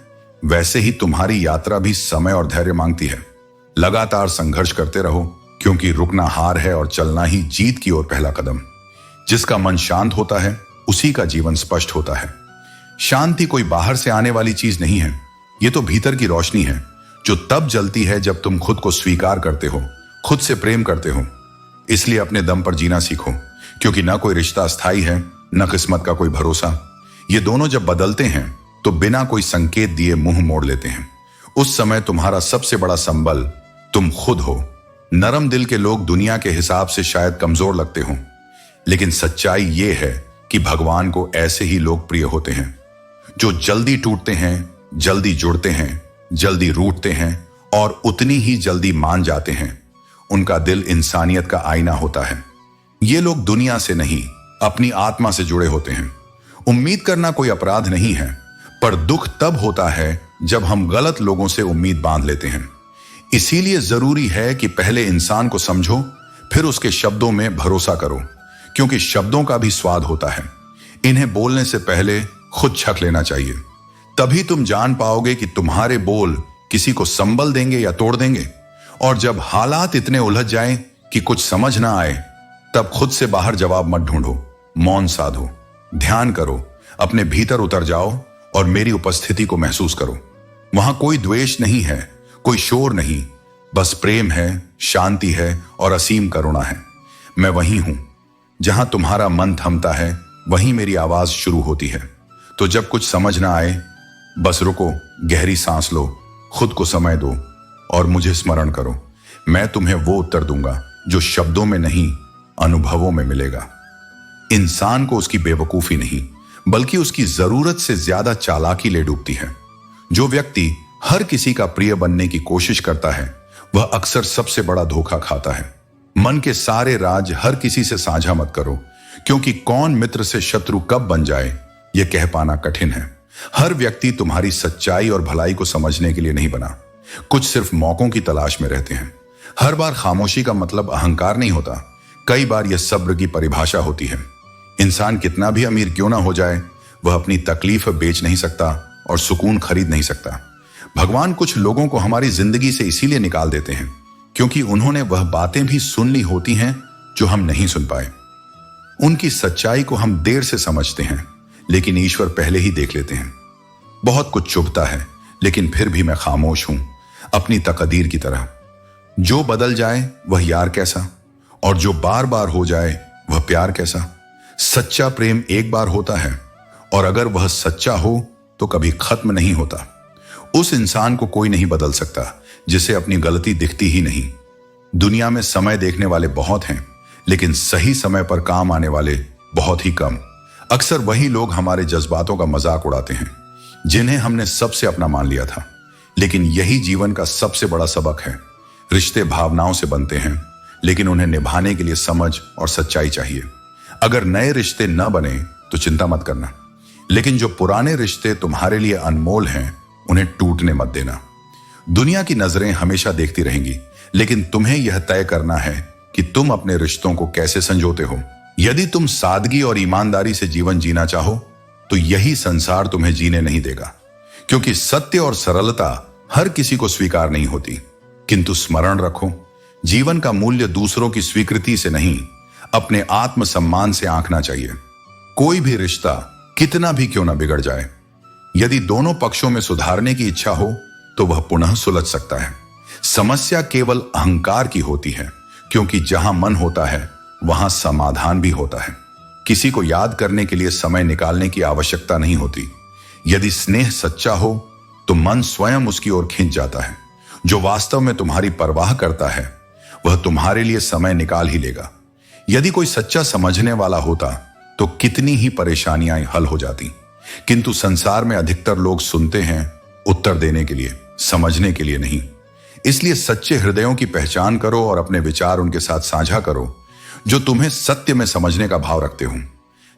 वैसे ही तुम्हारी यात्रा भी समय और धैर्य मांगती है। लगातार संघर्ष करते रहो, क्योंकि रुकना हार है और चलना ही जीत की ओर पहला कदम। जिसका मन शांत होता है उसी का जीवन स्पष्ट होता है। शांति कोई बाहर से आने वाली चीज नहीं है, ये तो भीतर की रोशनी है जो तब जलती है जब तुम खुद को स्वीकार करते हो, खुद से प्रेम करते हो। इसलिए अपने दम पर जीना सीखो, क्योंकि ना कोई रिश्ता स्थायी है, न किस्मत का कोई भरोसा। ये दोनों जब बदलते हैं तो बिना कोई संकेत दिए मुंह मोड़ लेते हैं। उस समय तुम्हारा सबसे बड़ा संबल तुम खुद हो। नरम दिल के लोग दुनिया के हिसाब से शायद कमजोर लगते हो, लेकिन सच्चाई ये है कि भगवान को ऐसे ही लोग प्रिय होते हैं, जो जल्दी टूटते हैं, जल्दी जुड़ते हैं, जल्दी रूठते हैं और उतनी ही जल्दी मान जाते हैं। उनका दिल इंसानियत का आईना होता है। ये लोग दुनिया से नहीं, अपनी आत्मा से जुड़े होते हैं। उम्मीद करना कोई अपराध नहीं है, पर दुख तब होता है जब हम गलत लोगों से उम्मीद बांध लेते हैं। इसीलिए जरूरी है कि पहले इंसान को समझो, फिर उसके शब्दों में भरोसा करो, क्योंकि शब्दों का भी स्वाद होता है। इन्हें बोलने से पहले खुद छक लेना चाहिए, तभी तुम जान पाओगे कि तुम्हारे बोल किसी को संबल देंगे या तोड़ देंगे। और जब हालात इतने उलझ जाएं कि कुछ समझ ना आए, तब खुद से बाहर जवाब मत ढूंढो, मौन साधो, ध्यान करो, अपने भीतर उतर जाओ और मेरी उपस्थिति को महसूस करो। वहां कोई द्वेष नहीं है, कोई शोर नहीं, बस प्रेम है, शांति है और असीम करुणा है। मैं वहीं हूं जहां तुम्हारा मन थमता है, वहीं मेरी आवाज शुरू होती है। तो जब कुछ समझ ना आए, बस रुको, गहरी सांस लो, खुद को समय दो और मुझे स्मरण करो। मैं तुम्हें वो उत्तर दूंगा जो शब्दों में नहीं, अनुभवों में मिलेगा। इंसान को उसकी बेवकूफी नहीं, बल्कि उसकी जरूरत से ज्यादा चालाकी ले डूबती है। जो व्यक्ति हर किसी का प्रिय बनने की कोशिश करता है, वह अक्सर सबसे बड़ा धोखा खाता है। मन के सारे राज हर किसी से साझा मत करो, क्योंकि कौन मित्र से शत्रु कब बन जाए, यह कह पाना कठिन है। हर व्यक्ति तुम्हारी सच्चाई और भलाई को समझने के लिए नहीं बना, कुछ सिर्फ मौकों की तलाश में रहते हैं। हर बार खामोशी का मतलब अहंकार नहीं होता, कई बार यह सब्र की परिभाषा होती है। इंसान कितना भी अमीर क्यों ना हो जाए, वह अपनी तकलीफ बेच नहीं सकता और सुकून खरीद नहीं सकता। भगवान कुछ लोगों को हमारी जिंदगी से इसीलिए निकाल देते हैं, क्योंकि उन्होंने वह बातें भी सुन ली होती हैं जो हम नहीं सुन पाए। उनकी सच्चाई को हम देर से समझते हैं, लेकिन ईश्वर पहले ही देख लेते हैं। बहुत कुछ चुभता है, लेकिन फिर भी मैं खामोश हूं, अपनी तकदीर की तरह। जो बदल जाए वह यार कैसा, और जो बार बार हो जाए वह प्यार कैसा। सच्चा प्रेम एक बार होता है, और अगर वह सच्चा हो तो कभी खत्म नहीं होता। उस इंसान को कोई नहीं बदल सकता जिसे अपनी गलती दिखती ही नहीं। दुनिया में समय देखने वाले बहुत हैं, लेकिन सही समय पर काम आने वाले बहुत ही कम। अक्सर वही लोग हमारे जज्बातों का मजाक उड़ाते हैं, जिन्हें हमने सबसे अपना मान लिया था। लेकिन यही जीवन का सबसे बड़ा सबक है। रिश्ते भावनाओं से बनते हैं, लेकिन उन्हें निभाने के लिए समझ और सच्चाई चाहिए। अगर नए रिश्ते न बने तो चिंता मत करना, लेकिन जो पुराने रिश्ते तुम्हारे लिए अनमोल हैं, उन्हें टूटने मत देना। दुनिया की नजरें हमेशा देखती रहेंगी, लेकिन तुम्हें यह तय करना है कि तुम अपने रिश्तों को कैसे संजोते हो। यदि तुम सादगी और ईमानदारी से जीवन जीना चाहो, तो यही संसार तुम्हें जीने नहीं देगा, क्योंकि सत्य और सरलता हर किसी को स्वीकार नहीं होती। किंतु स्मरण रखो, जीवन का मूल्य दूसरों की स्वीकृति से नहीं, अपने आत्मसम्मान से आंकना चाहिए। कोई भी रिश्ता कितना भी क्यों ना बिगड़ जाए, यदि दोनों पक्षों में सुधारने की इच्छा हो तो वह पुनः सुलझ सकता है। समस्या केवल अहंकार की होती है, क्योंकि जहां मन होता है वहां समाधान भी होता है। किसी को याद करने के लिए समय निकालने की आवश्यकता नहीं होती। यदि स्नेह सच्चा हो तो मन स्वयं उसकी ओर खींच जाता है। जो वास्तव में तुम्हारी परवाह करता है, वह तुम्हारे लिए समय निकाल ही लेगा। यदि कोई सच्चा समझने वाला होता तो कितनी ही परेशानियां हल हो जाती। किंतु संसार में अधिकतर लोग सुनते हैं उत्तर देने के लिए, समझने के लिए नहीं। इसलिए सच्चे हृदयों की पहचान करो और अपने विचार उनके साथ साझा करो जो तुम्हें सत्य में समझने का भाव रखते हो।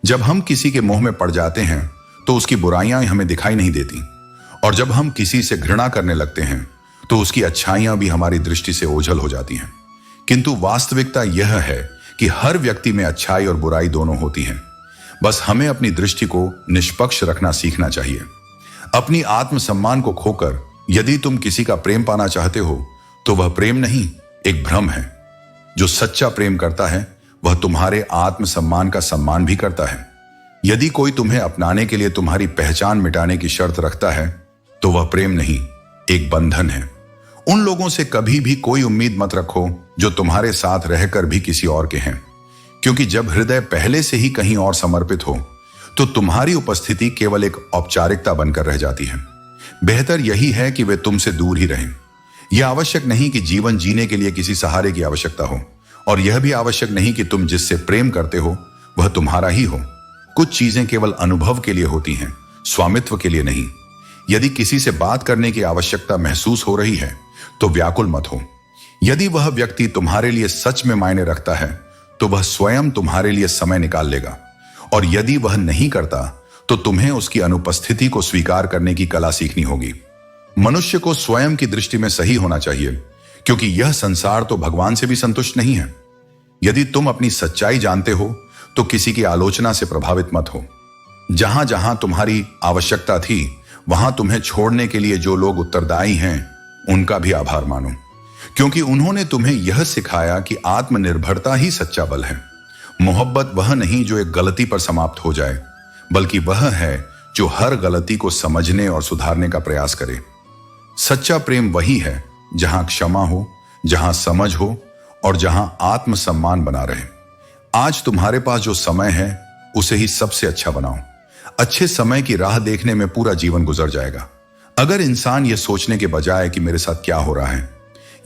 जब हम किसी के मोह में पड़ जाते हैं तो उसकी बुराइयां हमें दिखाई नहीं देती, और जब हम किसी से घृणा करने लगते हैं तो उसकी अच्छाइयां भी हमारी दृष्टि से ओझल हो जाती हैं। किंतु वास्तविकता यह है कि हर व्यक्ति में अच्छाई और बुराई दोनों होती हैं। बस हमें अपनी दृष्टि को निष्पक्ष रखना सीखना चाहिए। अपनी आत्मसम्मान को खोकर यदि तुम किसी का प्रेम पाना चाहते हो तो वह प्रेम नहीं, एक भ्रम है। जो सच्चा प्रेम करता है वह तुम्हारे आत्मसम्मान का सम्मान भी करता है। यदि कोई तुम्हें अपनाने के लिए तुम्हारी पहचान मिटाने की शर्त रखता है तो वह प्रेम नहीं, एक बंधन है। उन लोगों से कभी भी कोई उम्मीद मत रखो जो तुम्हारे साथ रहकर भी किसी और के हैं, क्योंकि जब हृदय पहले से ही कहीं और समर्पित हो तो तुम्हारी उपस्थिति केवल एक औपचारिकता बनकर रह जाती है। बेहतर यही है कि वे तुमसे दूर ही रहें। यह आवश्यक नहीं कि जीवन जीने के लिए किसी सहारे की आवश्यकता हो, और यह भी आवश्यक नहीं कि तुम जिससे प्रेम करते हो वह तुम्हारा ही हो। कुछ चीजें केवल अनुभव के लिए होती हैं, स्वामित्व के लिए नहीं। यदि किसी से बात करने की आवश्यकता महसूस हो रही है तो व्याकुल मत हो। यदि वह व्यक्ति तुम्हारे लिए सच में मायने रखता है तो वह स्वयं तुम्हारे लिए समय निकाल लेगा, और यदि वह नहीं करता तो तुम्हें उसकी अनुपस्थिति को स्वीकार करने की कला सीखनी होगी। मनुष्य को स्वयं की दृष्टि में सही होना चाहिए, क्योंकि यह संसार तो भगवान से भी संतुष्ट नहीं है। यदि तुम अपनी सच्चाई जानते हो तो किसी की आलोचना से प्रभावित मत हो। जहां जहां तुम्हारी आवश्यकता थी वहां तुम्हें छोड़ने के लिए जो लोग उत्तरदायी हैं उनका भी आभार मानो, क्योंकि उन्होंने तुम्हें यह सिखाया कि आत्मनिर्भरता ही सच्चा बल है। मोहब्बत वह नहीं जो एक गलती पर समाप्त हो जाए, बल्कि वह है जो हर गलती को समझने और सुधारने का प्रयास करे। सच्चा प्रेम वही है जहां क्षमा हो, जहां समझ हो और जहां आत्मसम्मान बना रहे। आज तुम्हारे पास जो समय है उसे ही सबसे अच्छा बनाओ। अच्छे समय की राह देखने में पूरा जीवन गुजर जाएगा। अगर इंसान यह सोचने के बजाय कि मेरे साथ क्या हो रहा है,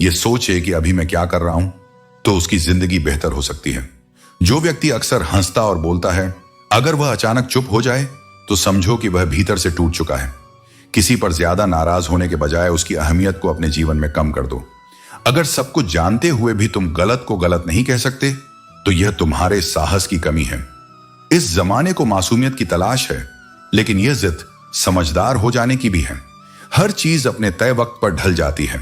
यह सोचे कि अभी मैं क्या कर रहा हूं, तो उसकी जिंदगी बेहतर हो सकती है। जो व्यक्ति अक्सर हंसता और बोलता है, अगर वह अचानक चुप हो जाए तो समझो कि वह भीतर से टूट चुका है। किसी पर ज्यादा नाराज होने के बजाय उसकी अहमियत को अपने जीवन में कम कर दो। अगर सब कुछ जानते हुए भी तुम गलत को गलत नहीं कह सकते तो यह तुम्हारे साहस की कमी है। इस जमाने को मासूमियत की तलाश है, लेकिन यह जिद समझदार हो जाने की भी है। हर चीज अपने तय वक्त पर ढल जाती है,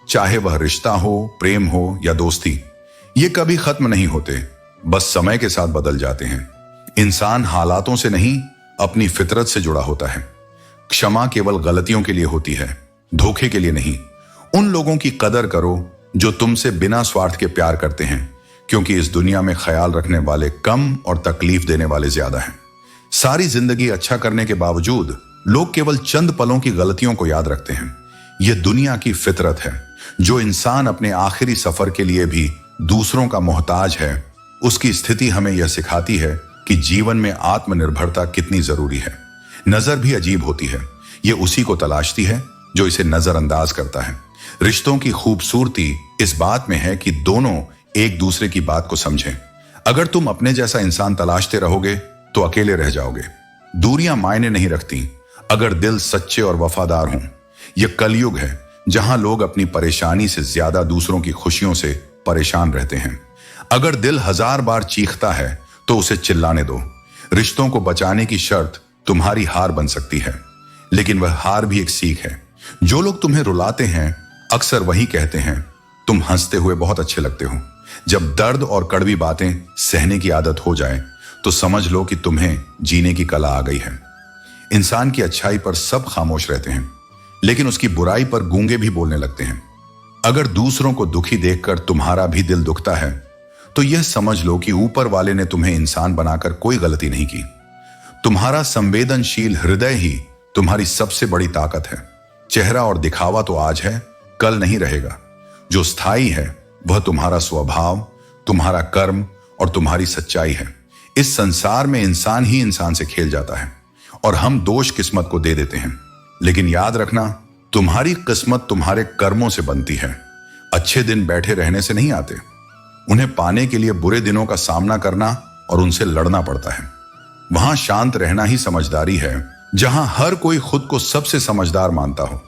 चाहे वह रिश्ता हो, प्रेम हो या दोस्ती। ये कभी खत्म नहीं होते, बस समय के साथ बदल जाते हैं। इंसान हालातों से नहीं, अपनी फितरत से जुड़ा होता है। क्षमा केवल गलतियों के लिए होती है, धोखे के लिए नहीं। उन लोगों की कदर करो जो तुमसे बिना स्वार्थ के प्यार करते हैं, क्योंकि इस दुनिया में ख्याल रखने वाले कम और तकलीफ देने वाले ज्यादा हैं। सारी जिंदगी अच्छा करने के बावजूद लोग केवल चंद पलों की गलतियों को याद रखते हैं। यह दुनिया की फितरत है। जो इंसान अपने आखिरी सफर के लिए भी दूसरों का मोहताज है, उसकी स्थिति हमें यह सिखाती है कि जीवन में आत्मनिर्भरता कितनी जरूरी है। नजर भी अजीब होती है, यह उसी को तलाशती है जो इसे नजरअंदाज करता है। रिश्तों की खूबसूरती इस बात में है कि दोनों एक दूसरे की बात को समझें। अगर तुम अपने जैसा इंसान तलाशते रहोगे तो अकेले रह जाओगे। दूरियां मायने नहीं रखती अगर दिल सच्चे और वफादार हों। यह कलयुग है जहां लोग अपनी परेशानी से ज्यादा दूसरों की खुशियों से परेशान रहते हैं। अगर दिल 1000 बार चीखता है तो उसे चिल्लाने दो। रिश्तों को बचाने की शर्त तुम्हारी हार बन सकती है, लेकिन वह हार भी एक सीख है। जो लोग तुम्हें रुलाते हैं अक्सर वही कहते हैं, तुम हंसते हुए बहुत अच्छे लगते हो। जब दर्द और कड़वी बातें सहने की आदत हो जाए तो समझ लो कि तुम्हें जीने की कला आ गई है। इंसान की अच्छाई पर सब खामोश रहते हैं, लेकिन उसकी बुराई पर गूंगे भी बोलने लगते हैं। अगर दूसरों को दुखी देखकर तुम्हारा भी दिल दुखता है तो यह समझ लो कि ऊपर वाले ने तुम्हें इंसान बनाकर कोई गलती नहीं की। तुम्हारा संवेदनशील हृदय ही तुम्हारी सबसे बड़ी ताकत है। चेहरा और दिखावा तो आज है, कल नहीं रहेगा। जो स्थायी है वह तुम्हारा स्वभाव, तुम्हारा कर्म और तुम्हारी सच्चाई है। इस संसार में इंसान ही इंसान से खेल जाता है और हम दोष किस्मत को दे देते हैं, लेकिन याद रखना, तुम्हारी किस्मत तुम्हारे कर्मों से बनती है। अच्छे दिन बैठे रहने से नहीं आते, उन्हें पाने के लिए बुरे दिनों का सामना करना और उनसे लड़ना पड़ता है। वहां शांत रहना ही समझदारी है, जहां हर कोई खुद को सबसे समझदार मानता हो।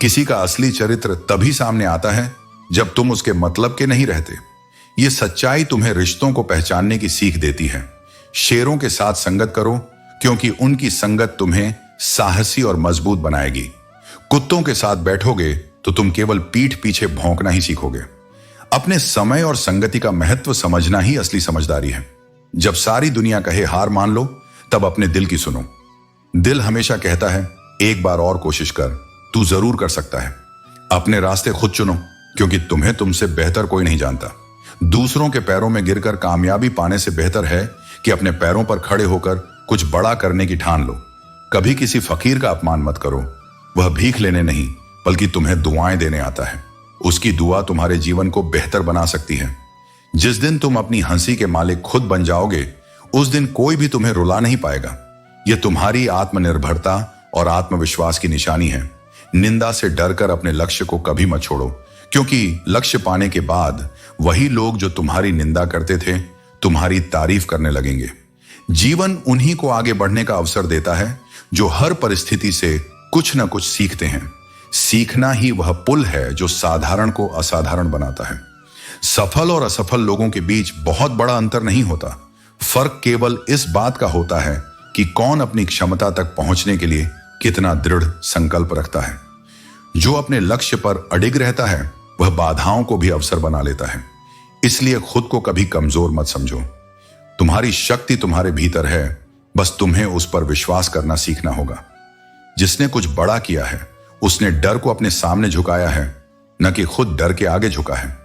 किसी का असली चरित्र तभी सामने आता है जब तुम उसके मतलब के नहीं रहते। यह सच्चाई तुम्हें रिश्तों को पहचानने की सीख देती है। शेरों के साथ संगत करो, क्योंकि उनकी संगत तुम्हें साहसी और मजबूत बनाएगी। कुत्तों के साथ बैठोगे तो तुम केवल पीठ पीछे भौंकना ही सीखोगे। अपने समय और संगति का महत्व समझना ही असली समझदारी है। जब सारी दुनिया कहे हार मान लो, तब अपने दिल की सुनो। दिल हमेशा कहता है, एक बार और कोशिश कर, तू जरूर कर सकता है। अपने रास्ते खुद चुनो, क्योंकि तुम्हें तुमसे बेहतर कोई नहीं जानता। दूसरों के पैरों में गिरकर कामयाबी पाने से बेहतर है कि अपने पैरों पर खड़े होकर कुछ बड़ा करने की ठान लो। कभी किसी फकीर का अपमान मत करो। वह भीख लेने नहीं बल्कि तुम्हें दुआएं देने आता है। उसकी दुआ तुम्हारे जीवन को बेहतर बना सकती है। जिस दिन तुम अपनी हंसी के मालिक खुद बन जाओगे, उस दिन कोई भी तुम्हें रुला नहीं पाएगा। यह तुम्हारी आत्मनिर्भरता और आत्मविश्वास की निशानी है। निंदा से डरकर अपने लक्ष्य को कभी मत छोड़ो, क्योंकि लक्ष्य पाने के बाद वही लोग जो तुम्हारी निंदा करते थे तुम्हारी तारीफ करने लगेंगे। जीवन उन्हीं को आगे बढ़ने का अवसर देता है जो हर परिस्थिति से कुछ न कुछ सीखते हैं। सीखना ही वह पुल है जो साधारण को असाधारण बनाता है। सफल और असफल लोगों के बीच बहुत बड़ा अंतर नहीं होता। फर्क केवल इस बात का होता है कि कौन अपनी क्षमता तक पहुंचने के लिए कितना दृढ़ संकल्प रखता है। जो अपने लक्ष्य पर अडिग रहता है वह बाधाओं को भी अवसर बना लेता है। इसलिए खुद को कभी कमजोर मत समझो। तुम्हारी शक्ति तुम्हारे भीतर है, बस तुम्हें उस पर विश्वास करना सीखना होगा। जिसने कुछ बड़ा किया है उसने डर को अपने सामने झुकाया है, न कि खुद डर के आगे झुका है।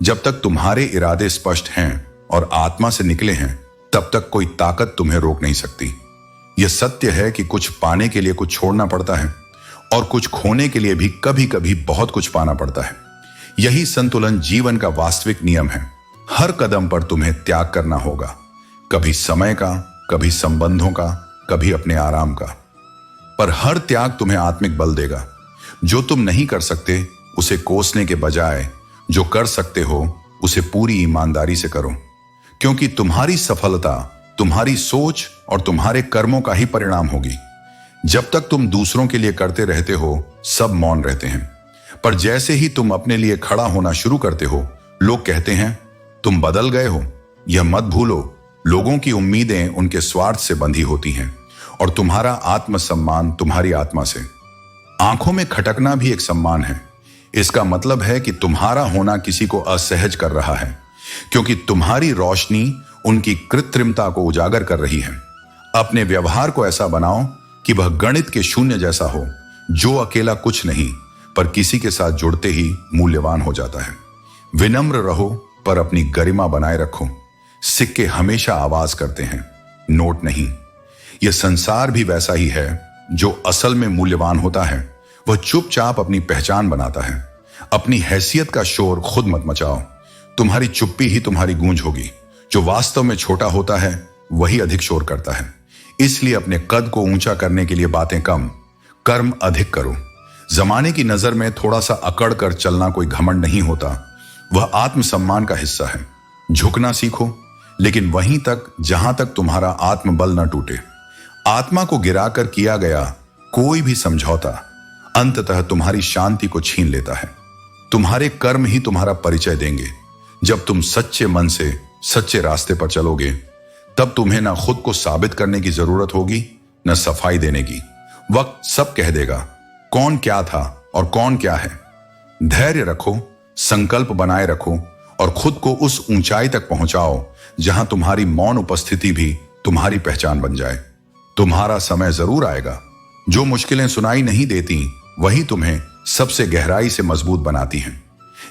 जब तक तुम्हारे इरादे स्पष्ट हैं और आत्मा से निकले हैं, तब तक कोई ताकत तुम्हें रोक नहीं सकती। यह सत्य है कि कुछ पाने के लिए कुछ छोड़ना पड़ता है और कुछ खोने के लिए भी कभी कभी बहुत कुछ पाना पड़ता है। यही संतुलन जीवन का वास्तविक नियम है। हर कदम पर तुम्हें त्याग करना होगा, कभी समय का, कभी संबंधों का, कभी अपने आराम का। पर हर त्याग तुम्हें आत्मिक बल देगा। जो तुम नहीं कर सकते उसे कोसने के बजाय जो कर सकते हो उसे पूरी ईमानदारी से करो, क्योंकि तुम्हारी सफलता तुम्हारी सोच और तुम्हारे कर्मों का ही परिणाम होगी। जब तक तुम दूसरों के लिए करते रहते हो सब मौन रहते हैं, पर जैसे ही तुम अपने लिए खड़ा होना शुरू करते हो लोग कहते हैं तुम बदल गए हो। यह मत भूलो, लोगों की उम्मीदें उनके स्वार्थ से बंधी होती हैं और तुम्हारा आत्मसम्मान तुम्हारी आत्मा से। आंखों में खटकना भी एक सम्मान है। इसका मतलब है कि तुम्हारा होना किसी को असहज कर रहा है, क्योंकि तुम्हारी रोशनी उनकी कृत्रिमता को उजागर कर रही है। अपने व्यवहार को ऐसा बनाओ कि वह गणित के शून्य जैसा हो, जो अकेला कुछ नहीं पर किसी के साथ जुड़ते ही मूल्यवान हो जाता है। विनम्र रहो पर अपनी गरिमा बनाए रखो। सिक्के हमेशा आवाज करते हैं, नोट नहीं। यह संसार भी वैसा ही है। जो असल में मूल्यवान होता है वह चुपचाप अपनी पहचान बनाता है। अपनी हैसियत का शोर खुद मत मचाओ। तुम्हारी चुप्पी ही तुम्हारी गूंज होगी। जो वास्तव में छोटा होता है वही अधिक शोर करता है। इसलिए अपने कद को ऊंचा करने के लिए बातें कम, कर्म अधिक करो। जमाने की नजर में थोड़ा सा अकड़ कर चलना कोई घमंड नहीं होता, वह आत्मसम्मान का हिस्सा है। झुकना सीखो, लेकिन वहीं तक जहां तक तुम्हारा आत्मबल न टूटे। आत्मा को गिराकर किया गया कोई भी समझौता अंततः तुम्हारी शांति को छीन लेता है। तुम्हारे कर्म ही तुम्हारा परिचय देंगे। जब तुम सच्चे मन से सच्चे रास्ते पर चलोगे, तब तुम्हें ना खुद को साबित करने की जरूरत होगी न सफाई देने की। वक्त सब कह देगा कौन क्या था और कौन क्या है। धैर्य रखो, संकल्प बनाए रखो और खुद को उस ऊंचाई तक पहुंचाओ जहां तुम्हारी मौन उपस्थिति भी तुम्हारी पहचान बन जाए। तुम्हारा समय जरूर आएगा। जो मुश्किलें सुनाई नहीं देती वही तुम्हें सबसे गहराई से मजबूत बनाती हैं।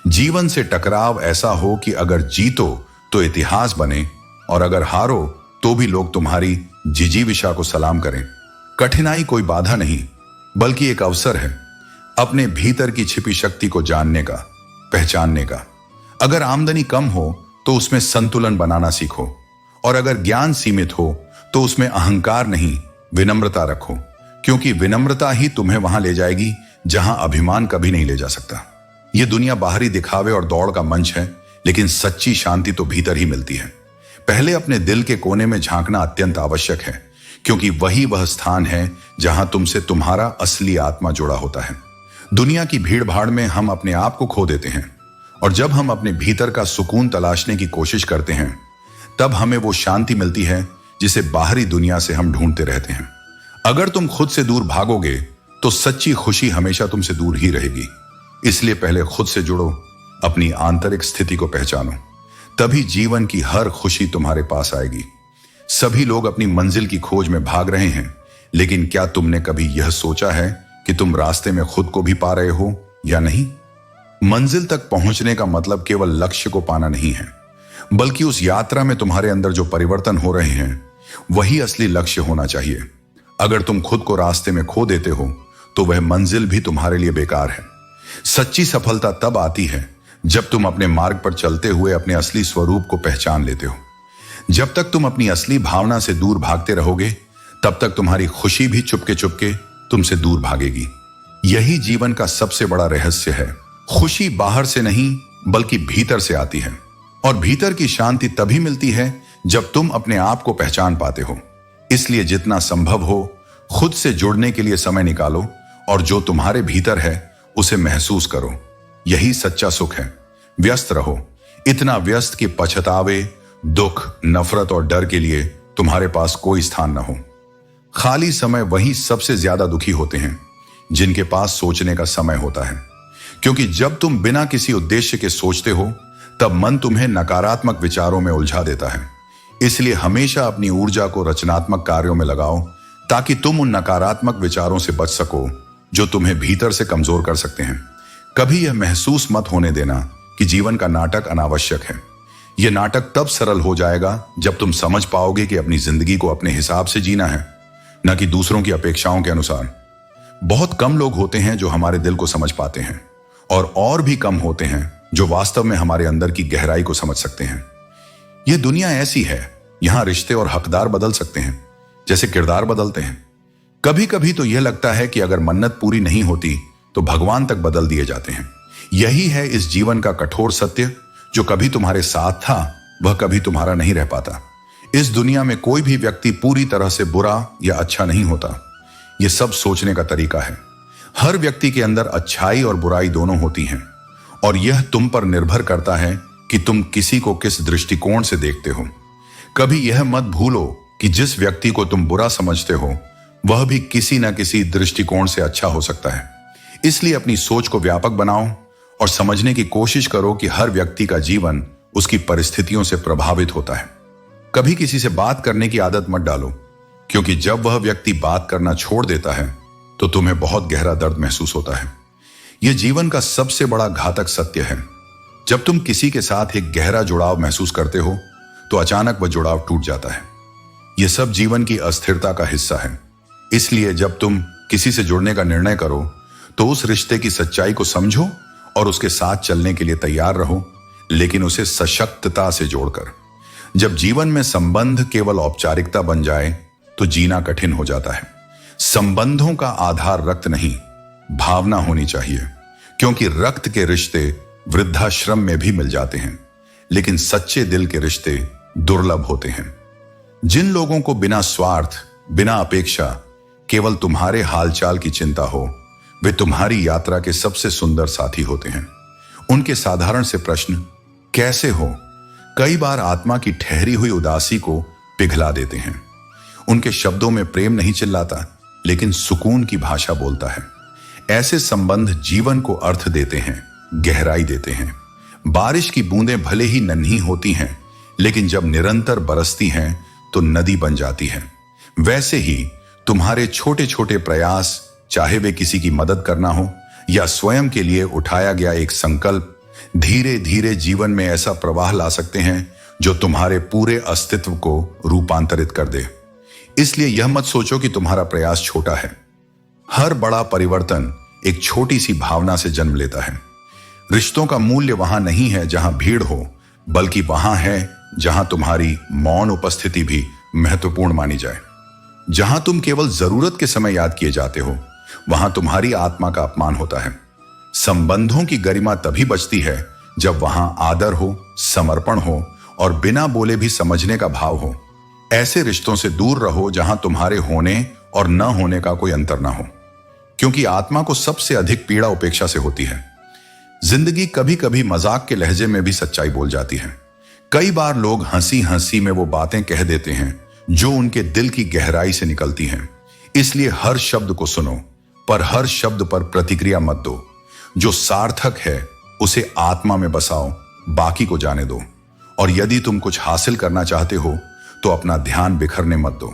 जीवन से टकराव ऐसा हो कि अगर जीतो तो इतिहास बने और अगर हारो तो भी लोग तुम्हारी जिजीविषा को सलाम करें। कठिनाई कोई बाधा नहीं बल्कि एक अवसर है अपने भीतर की छिपी शक्ति को जानने का, पहचानने का। अगर आमदनी कम हो तो उसमें संतुलन बनाना सीखो, और अगर ज्ञान सीमित हो तो उसमें अहंकार नहीं विनम्रता रखो, क्योंकि विनम्रता ही तुम्हें वहां ले जाएगी जहां अभिमान कभी नहीं ले जा सकता। यह दुनिया बाहरी दिखावे और दौड़ का मंच है, लेकिन सच्ची शांति तो भीतर ही मिलती है। पहले अपने दिल के कोने में झांकना अत्यंत आवश्यक है, क्योंकि वही वह स्थान है जहां तुमसे तुम्हारा असली आत्मा जुड़ा होता है। दुनिया की भीड़ भाड़ में हम अपने आप को खो देते हैं, और जब हम अपने भीतर का सुकून तलाशने की कोशिश करते हैं तब हमें वो शांति मिलती है जिसे बाहरी दुनिया से हम ढूंढते रहते हैं। अगर तुम खुद से दूर भागोगे तो सच्ची खुशी हमेशा तुमसे दूर ही रहेगी। इसलिए पहले खुद से जुड़ो, अपनी आंतरिक स्थिति को पहचानो, तभी जीवन की हर खुशी तुम्हारे पास आएगी। सभी लोग अपनी मंजिल की खोज में भाग रहे हैं, लेकिन क्या तुमने कभी यह सोचा है कि तुम रास्ते में खुद को भी पा रहे हो या नहीं? मंजिल तक पहुंचने का मतलब केवल लक्ष्य को पाना नहीं है, बल्कि उस यात्रा में तुम्हारे अंदर जो परिवर्तन हो रहे हैं वही असली लक्ष्य होना चाहिए। अगर तुम खुद को रास्ते में खो देते हो तो वह मंजिल भी तुम्हारे लिए बेकार है। सच्ची सफलता तब आती है जब तुम अपने मार्ग पर चलते हुए अपने असली स्वरूप को पहचान लेते हो। जब तक तुम अपनी असली भावना से दूर भागते रहोगे, तब तक तुम्हारी खुशी भी चुपके चुपके तुमसे दूर भागेगी। यही जीवन का सबसे बड़ा रहस्य है। खुशी बाहर से नहीं बल्कि भीतर से आती है, और भीतर की शांति तभी मिलती है जब तुम अपने आप को पहचान पाते हो। इसलिए जितना संभव हो खुद से जुड़ने के लिए समय निकालो और जो तुम्हारे भीतर है उसे महसूस करो। यही सच्चा सुख है। व्यस्त रहो, इतना व्यस्त कि पछतावे, दुख, नफरत और डर के लिए तुम्हारे पास कोई स्थान न हो। खाली समय वही सबसे ज्यादा दुखी होते हैं जिनके पास सोचने का समय होता है, क्योंकि जब तुम बिना किसी उद्देश्य के सोचते हो तब मन तुम्हें नकारात्मक विचारों में उलझा देता है। इसलिए हमेशा अपनी ऊर्जा को रचनात्मक कार्यों में लगाओ ताकि तुम उन नकारात्मक विचारों से बच सको जो तुम्हें भीतर से कमजोर कर सकते हैं। कभी यह महसूस मत होने देना कि जीवन का नाटक अनावश्यक है। यह नाटक तब सरल हो जाएगा जब तुम समझ पाओगे कि अपनी जिंदगी को अपने हिसाब से जीना है, न कि दूसरों की अपेक्षाओं के अनुसार। बहुत कम लोग होते हैं जो हमारे दिल को समझ पाते हैं, और भी कम होते हैं जो वास्तव में हमारे अंदर की गहराई को समझ सकते हैं। यह दुनिया ऐसी है, यहां रिश्ते और हकदार बदल सकते हैं जैसे किरदार बदलते हैं। कभी कभी तो यह लगता है कि अगर मन्नत पूरी नहीं होती तो भगवान तक बदल दिए जाते हैं। यही है इस जीवन का कठोर सत्य। जो कभी तुम्हारे साथ था वह कभी तुम्हारा नहीं रह पाता। इस दुनिया में कोई भी व्यक्ति पूरी तरह से बुरा या अच्छा नहीं होता। यह सब सोचने का तरीका है। हर व्यक्ति के अंदर अच्छाई और बुराई दोनों होती हैं, और यह तुम पर निर्भर करता है कि तुम किसी को किस दृष्टिकोण से देखते हो। कभी यह मत भूलो कि जिस व्यक्ति को तुम बुरा समझते हो वह भी किसी न किसी दृष्टिकोण से अच्छा हो सकता है। इसलिए अपनी सोच को व्यापक बनाओ और समझने की कोशिश करो कि हर व्यक्ति का जीवन उसकी परिस्थितियों से प्रभावित होता है। कभी किसी से बात करने की आदत मत डालो, क्योंकि जब वह व्यक्ति बात करना छोड़ देता है तो तुम्हें बहुत गहरा दर्द महसूस होता है। यह जीवन का सबसे बड़ा घातक सत्य है। जब तुम किसी के साथ एक गहरा जुड़ाव महसूस करते हो तो अचानक वह जुड़ाव टूट जाता है। यह सब जीवन की अस्थिरता का हिस्सा है। इसलिए जब तुम किसी से जुड़ने का निर्णय करो तो उस रिश्ते की सच्चाई को समझो और उसके साथ चलने के लिए तैयार रहो, लेकिन उसे सशक्तता से जोड़कर। जब जीवन में संबंध केवल औपचारिकता बन जाए तो जीना कठिन हो जाता है। संबंधों का आधार रक्त नहीं, भावना होनी चाहिए, क्योंकि रक्त के रिश्ते वृद्धाश्रम में भी मिल जाते हैं, लेकिन सच्चे दिल के रिश्ते दुर्लभ होते हैं। जिन लोगों को बिना स्वार्थ, बिना अपेक्षा, केवल तुम्हारे हालचाल की चिंता हो, वे तुम्हारी यात्रा के सबसे सुंदर साथी होते हैं। उनके साधारण से प्रश्न कैसे हो कई बार आत्मा की ठहरी हुई उदासी को पिघला देते हैं। उनके शब्दों में प्रेम नहीं चिल्लाता, लेकिन सुकून की भाषा बोलता है। ऐसे संबंध जीवन को अर्थ देते हैं, गहराई देते हैं। बारिश की बूंदें भले ही नन्ही होती हैं, लेकिन जब निरंतर बरसती हैं तो नदी बन जाती है। वैसे ही तुम्हारे छोटे छोटे प्रयास, चाहे वे किसी की मदद करना हो या स्वयं के लिए उठाया गया एक संकल्प, धीरे धीरे जीवन में ऐसा प्रवाह ला सकते हैं जो तुम्हारे पूरे अस्तित्व को रूपांतरित कर दे। इसलिए यह मत सोचो कि तुम्हारा प्रयास छोटा है। हर बड़ा परिवर्तन एक छोटी सी भावना से जन्म लेता है। रिश्तों का मूल्य वहां नहीं है जहां भीड़ हो, बल्कि वहां है जहां तुम्हारी मौन उपस्थिति भी महत्वपूर्ण मानी जाए। जहां तुम केवल जरूरत के समय याद किए जाते हो, वहां तुम्हारी आत्मा का अपमान होता है। संबंधों की गरिमा तभी बचती है जब वहां आदर हो, समर्पण हो और बिना बोले भी समझने का भाव हो। ऐसे रिश्तों से दूर रहो जहां तुम्हारे होने और न होने का कोई अंतर ना हो, क्योंकि आत्मा को सबसे अधिक पीड़ा उपेक्षा से होती है। जिंदगी कभी कभी मजाक के लहजे में भी सच्चाई बोल जाती है। कई बार लोग हंसी हंसी में वो बातें कह देते हैं जो उनके दिल की गहराई से निकलती हैं। इसलिए हर शब्द को सुनो, पर हर शब्द पर प्रतिक्रिया मत दो। जो सार्थक है उसे आत्मा में बसाओ, बाकी को जाने दो। और यदि तुम कुछ हासिल करना चाहते हो तो अपना ध्यान बिखरने मत दो।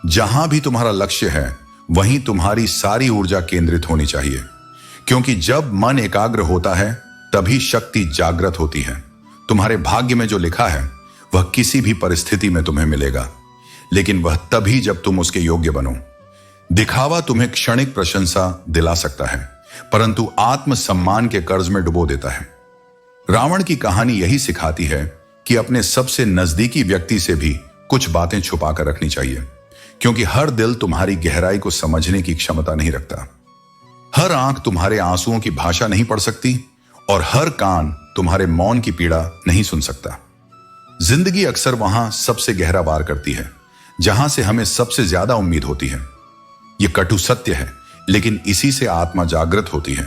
जहां भी तुम्हारा लक्ष्य है वहीं तुम्हारी सारी ऊर्जा केंद्रित होनी चाहिए, क्योंकि जब मन एकाग्र होता है तभी शक्ति जागृत होती है। तुम्हारे भाग्य में जो लिखा है वह किसी भी परिस्थिति में तुम्हें मिलेगा, लेकिन वह तभी जब तुम उसके योग्य बनो। दिखावा तुम्हें क्षणिक प्रशंसा दिला सकता है, परंतु आत्म सम्मान के कर्ज में डुबो देता है। रावण की कहानी यही सिखाती है कि अपने सबसे नजदीकी व्यक्ति से भी कुछ बातें छुपा कर रखनी चाहिए, क्योंकि हर दिल तुम्हारी गहराई को समझने की क्षमता नहीं रखता। हर आंख तुम्हारे आंसुओं की भाषा नहीं पढ़ सकती और हर कान तुम्हारे मौन की पीड़ा नहीं सुन सकता। जिंदगी अक्सर वहां सबसे गहरा वार करती है जहां से हमें सबसे ज्यादा उम्मीद होती है। यह कटु सत्य है, लेकिन इसी से आत्मा जागृत होती है।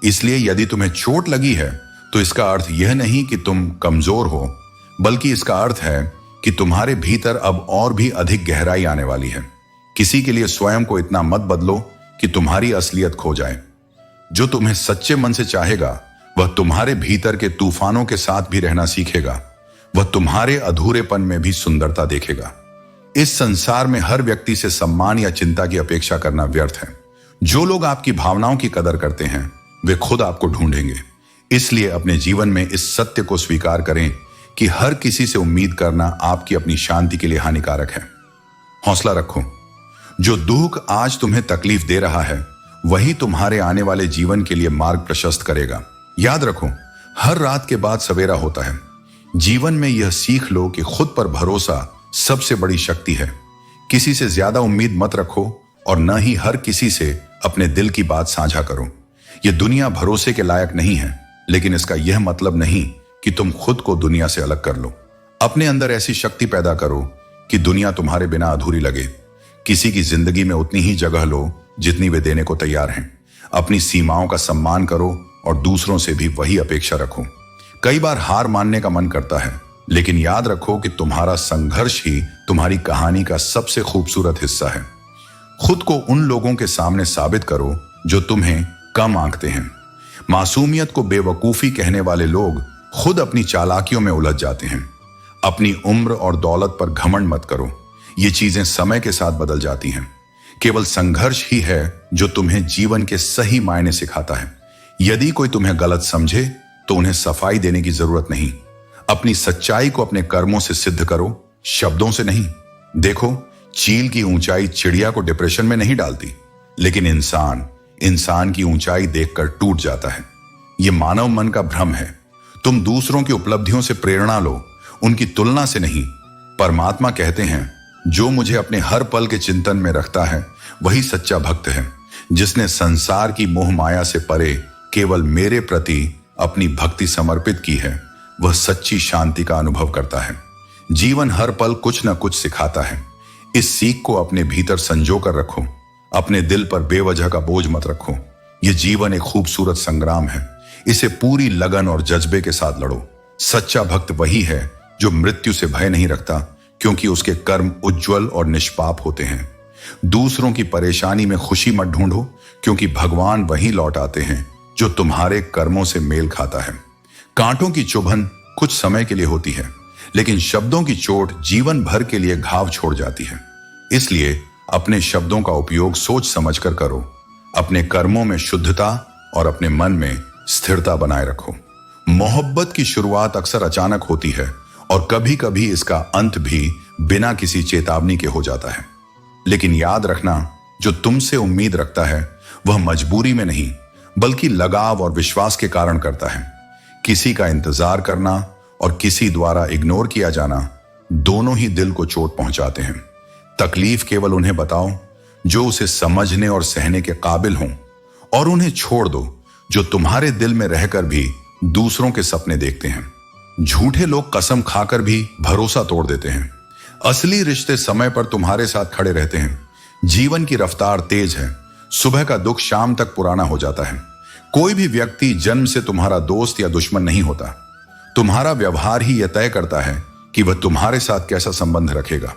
इसलिए यदि तुम्हें चोट लगी है तो इसका अर्थ यह नहीं कि तुम कमजोर हो, बल्कि इसका अर्थ है कि तुम्हारे भीतर अब और भी अधिक गहराई आने वाली है। किसी के लिए स्वयं को इतना मत बदलो कि तुम्हारी असलियत खो जाए। जो तुम्हें सच्चे मन से चाहेगा वह तुम्हारे भीतर के तूफानों के साथ भी रहना सीखेगा। वह तुम्हारे अधूरेपन में भी सुंदरता देखेगा। इस संसार में हर व्यक्ति से सम्मान या चिंता की अपेक्षा करना व्यर्थ है। जो लोग आपकी भावनाओं की कदर करते हैं वे खुद आपको ढूंढेंगे। इसलिए अपने जीवन में इस सत्य को स्वीकार करें कि हर किसी से उम्मीद करना आपकी अपनी शांति के लिए हानिकारक है। हौसला रखो। जो दुख आज तुम्हें तकलीफ दे रहा है वही तुम्हारे आने वाले जीवन के लिए मार्ग प्रशस्त करेगा। याद रखो, हर रात के बाद सवेरा होता है। जीवन में यह सीख लो कि खुद पर भरोसा सबसे बड़ी शक्ति है। किसी से ज्यादा उम्मीद मत रखो और न ही हर किसी से अपने दिल की बात साझा करो। यह दुनिया भरोसे के लायक नहीं है, लेकिन इसका यह मतलब नहीं कि तुम खुद को दुनिया से अलग कर लो। अपने अंदर ऐसी शक्ति पैदा करो कि दुनिया तुम्हारे बिना अधूरी लगे। किसी की जिंदगी में उतनी ही जगह लो जितनी वे देने को तैयार हैं। अपनी सीमाओं का सम्मान करो और दूसरों से भी वही अपेक्षा रखो। कई बार हार मानने का मन करता है, लेकिन याद रखो कि तुम्हारा संघर्ष ही तुम्हारी कहानी का सबसे खूबसूरत हिस्सा है। खुद को उन लोगों के सामने साबित करो जो तुम्हें कम आंकते हैं। मासूमियत को बेवकूफी कहने वाले लोग खुद अपनी चालाकियों में उलझ जाते हैं। अपनी उम्र और दौलत पर घमंड मत करो। ये चीजें समय के साथ बदल जाती हैं। केवल संघर्ष ही है जो तुम्हें जीवन के सही मायने सिखाता है। यदि कोई तुम्हें गलत समझे तो उन्हें सफाई देने की जरूरत नहीं। अपनी सच्चाई को अपने कर्मों से सिद्ध करो, शब्दों से नहीं। देखो, चील की ऊंचाई चिड़िया को डिप्रेशन में नहीं डालती, लेकिन इंसान की ऊंचाई देखकर टूट जाता है। यह मानव मन का भ्रम है। तुम दूसरों की उपलब्धियों से प्रेरणा लो, उनकी तुलना से नहीं। परमात्मा कहते हैं, जो मुझे अपने हर पल के चिंतन में रखता है वही सच्चा भक्त है, जिसने संसार की मोह माया से परे केवल मेरे प्रति अपनी भक्ति समर्पित की है। वह सच्ची शांति का अनुभव करता है। जीवन हर पल कुछ न कुछ सिखाता है। इस सीख को अपने भीतर संजो कर रखो। अपने दिल पर बेवजह का बोझ मत रखो। यह जीवन एक खूबसूरत संग्राम है। इसे पूरी लगन और जज्बे के साथ लड़ो। सच्चा भक्त वही है जो मृत्यु से भय नहीं रखता, क्योंकि उसके कर्म उज्जवल और निष्पाप होते हैं। दूसरों की परेशानी में खुशी मत ढूंढो, क्योंकि भगवान वही लौट आते हैं जो तुम्हारे कर्मों से मेल खाता है। कांटों की चुभन कुछ समय के लिए होती है, लेकिन शब्दों की चोट जीवन भर के लिए घाव छोड़ जाती है। इसलिए अपने शब्दों का उपयोग सोच समझकर करो। अपने कर्मों में शुद्धता और अपने मन में स्थिरता बनाए रखो। मोहब्बत की शुरुआत अक्सर अचानक होती है और कभी कभी इसका अंत भी बिना किसी चेतावनी के हो जाता है। लेकिन याद रखना, जो तुमसे उम्मीद रखता है वह मजबूरी में नहीं, बल्कि लगाव और विश्वास के कारण करता है। किसी का इंतजार करना और किसी द्वारा इग्नोर किया जाना दोनों ही दिल को चोट पहुंचाते हैं। तकलीफ केवल उन्हें बताओ जो उसे समझने और सहने के काबिल हों, और उन्हें छोड़ दो जो तुम्हारे दिल में रहकर भी दूसरों के सपने देखते हैं। झूठे लोग कसम खाकर भी भरोसा तोड़ देते हैं। असली रिश्ते समय पर तुम्हारे साथ खड़े रहते हैं। जीवन की रफ्तार तेज है। सुबह का दुख शाम तक पुराना हो जाता है। कोई भी व्यक्ति जन्म से तुम्हारा दोस्त या दुश्मन नहीं होता। तुम्हारा व्यवहार ही यह तय करता है कि वह तुम्हारे साथ कैसा संबंध रखेगा।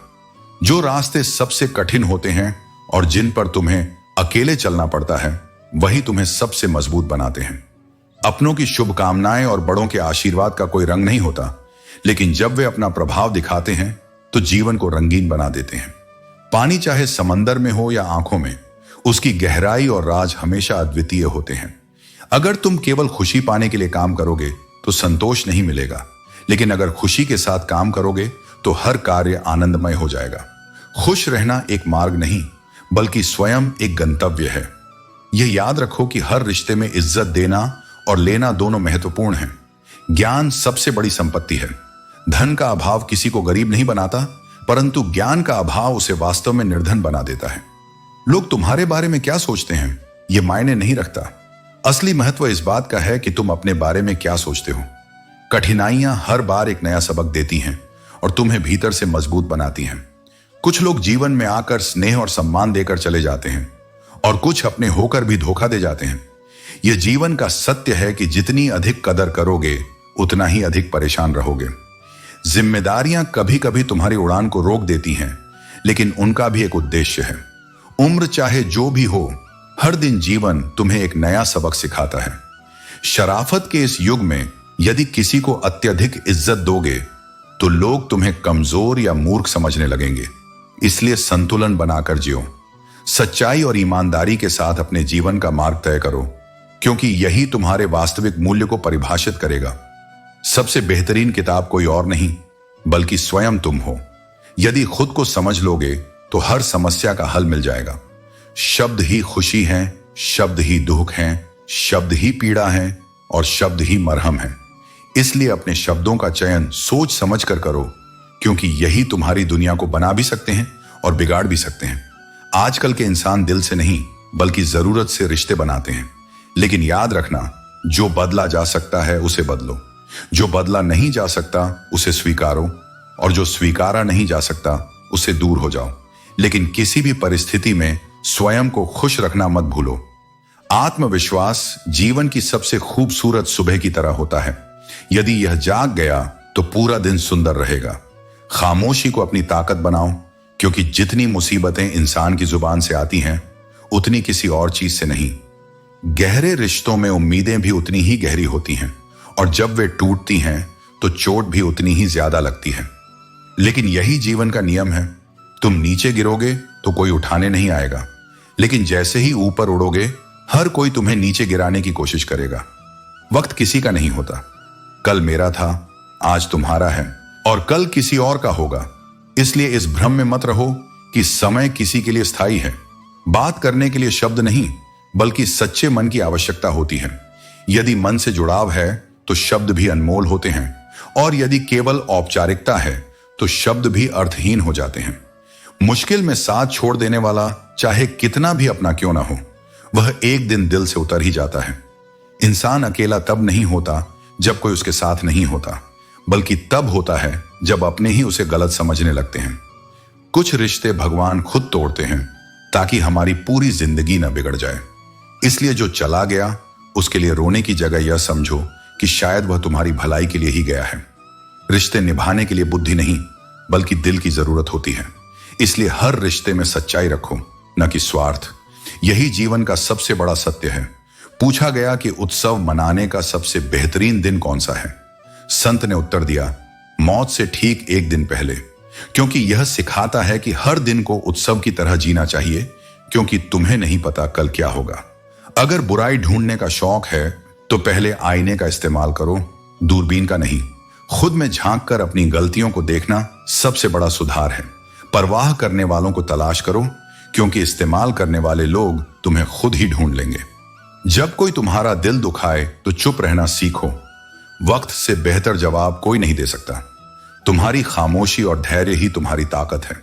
जो रास्ते सबसे कठिन होते हैं और जिन पर तुम्हें अकेले चलना पड़ता है, वही तुम्हें सबसे मजबूत बनाते हैं। अपनों की शुभकामनाएं और बड़ों के आशीर्वाद का कोई रंग नहीं होता, लेकिन जब वे अपना प्रभाव दिखाते हैं तो जीवन को रंगीन बना देते हैं। पानी चाहे समंदर में हो या आंखों में, उसकी गहराई और राज हमेशा अद्वितीय होते हैं। अगर तुम केवल खुशी पाने के लिए काम करोगे तो संतोष नहीं मिलेगा, लेकिन अगर खुशी के साथ काम करोगे तो हर कार्य आनंदमय हो जाएगा। खुश रहना एक मार्ग नहीं, बल्कि स्वयं एक गंतव्य है। यह याद रखो कि हर रिश्ते में इज्जत देना और लेना दोनों महत्वपूर्ण हैं। ज्ञान सबसे बड़ी संपत्ति है। धन का अभाव किसी को गरीब नहीं बनाता, परंतु ज्ञान का अभाव उसे वास्तव में निर्धन बना देता है। लोग तुम्हारे बारे में क्या सोचते हैं यह मायने नहीं रखता। असली महत्व इस बात का है कि तुम अपने बारे में क्या सोचते हो। कठिनाइयां हर बार एक नया सबक देती हैं और तुम्हें भीतर से मजबूत बनाती हैं। कुछ लोग जीवन में आकर स्नेह और सम्मान देकर चले जाते हैं और कुछ अपने होकर भी धोखा दे जाते हैं। यह जीवन का सत्य है कि जितनी अधिक कदर करोगे उतना ही अधिक परेशान रहोगे। जिम्मेदारियां कभी कभी तुम्हारी उड़ान को रोक देती हैं, लेकिन उनका भी एक उद्देश्य है। उम्र चाहे जो भी हो, हर दिन जीवन तुम्हें एक नया सबक सिखाता है। शराफत के इस युग में यदि किसी को अत्यधिक इज्जत दोगे तो लोग तुम्हें कमजोर या मूर्ख समझने लगेंगे। इसलिए संतुलन बनाकर जियो। सच्चाई और ईमानदारी के साथ अपने जीवन का मार्ग तय करो, क्योंकि यही तुम्हारे वास्तविक मूल्य को परिभाषित करेगा। सबसे बेहतरीन किताब कोई और नहीं, बल्कि स्वयं तुम हो। यदि खुद को समझ लोगे तो हर समस्या का हल मिल जाएगा। शब्द ही खुशी हैं, शब्द ही दुख हैं, शब्द ही पीड़ा है और शब्द ही मरहम है। इसलिए अपने शब्दों का चयन सोच समझ कर करो, क्योंकि यही तुम्हारी दुनिया को बना भी सकते हैं और बिगाड़ भी सकते हैं। आजकल के इंसान दिल से नहीं, बल्कि जरूरत से रिश्ते बनाते हैं। लेकिन याद रखना, जो बदला जा सकता है उसे बदलो, जो बदला नहीं जा सकता उसे स्वीकारो, और जो स्वीकारा नहीं जा सकता उससे दूर हो जाओ। लेकिन किसी भी परिस्थिति में स्वयं को खुश रखना मत भूलो। आत्मविश्वास जीवन की सबसे खूबसूरत सुबह की तरह होता है। यदि यह जाग गया तो पूरा दिन सुंदर रहेगा। खामोशी को अपनी ताकत बनाओ, क्योंकि जितनी मुसीबतें इंसान की जुबान से आती हैं उतनी किसी और चीज से नहीं। गहरे रिश्तों में उम्मीदें भी उतनी ही गहरी होती हैं, और जब वे टूटती हैं तो चोट भी उतनी ही ज्यादा लगती है। लेकिन यही जीवन का नियम है। तुम नीचे गिरोगे तो कोई उठाने नहीं आएगा, लेकिन जैसे ही ऊपर उड़ोगे हर कोई तुम्हें नीचे गिराने की कोशिश करेगा। वक्त किसी का नहीं होता। कल मेरा था, आज तुम्हारा है और कल किसी और का होगा। इसलिए इस भ्रम में मत रहो कि समय किसी के लिए स्थायी है। बात करने के लिए शब्द नहीं, बल्कि सच्चे मन की आवश्यकता होती है। यदि मन से जुड़ाव है तो शब्द भी अनमोल होते हैं, और यदि केवल औपचारिकता है तो शब्द भी अर्थहीन हो जाते हैं। मुश्किल में साथ छोड़ देने वाला चाहे कितना भी अपना क्यों ना हो, वह एक दिन दिल से उतर ही जाता है। इंसान अकेला तब नहीं होता जब कोई उसके साथ नहीं होता, बल्कि तब होता है जब अपने ही उसे गलत समझने लगते हैं। कुछ रिश्ते भगवान खुद तोड़ते हैं ताकि हमारी पूरी जिंदगी न बिगड़ जाए। इसलिए जो चला गया उसके लिए रोने की जगह यह समझो कि शायद वह तुम्हारी भलाई के लिए ही गया है। रिश्ते निभाने के लिए बुद्धि नहीं, बल्कि दिल की जरूरत होती है। इसलिए हर रिश्ते में सच्चाई रखो, न कि स्वार्थ। यही जीवन का सबसे बड़ा सत्य है। पूछा गया कि उत्सव मनाने का सबसे बेहतरीन दिन कौन सा है? संत ने उत्तर दिया, मौत से ठीक एक दिन पहले, क्योंकि यह सिखाता है कि हर दिन को उत्सव की तरह जीना चाहिए, क्योंकि तुम्हें नहीं पता कल क्या होगा। अगर बुराई ढूंढने का शौक है तो पहले आईने का इस्तेमाल करो, दूरबीन का नहीं। खुद में झांक कर अपनी गलतियों को देखना सबसे बड़ा सुधार है। परवाह करने वालों को तलाश करो, क्योंकि इस्तेमाल करने वाले लोग तुम्हें खुद ही ढूंढ लेंगे। जब कोई तुम्हारा दिल दुखाए तो चुप रहना सीखो। वक्त से बेहतर जवाब कोई नहीं दे सकता। तुम्हारी खामोशी और धैर्य ही तुम्हारी ताकत है।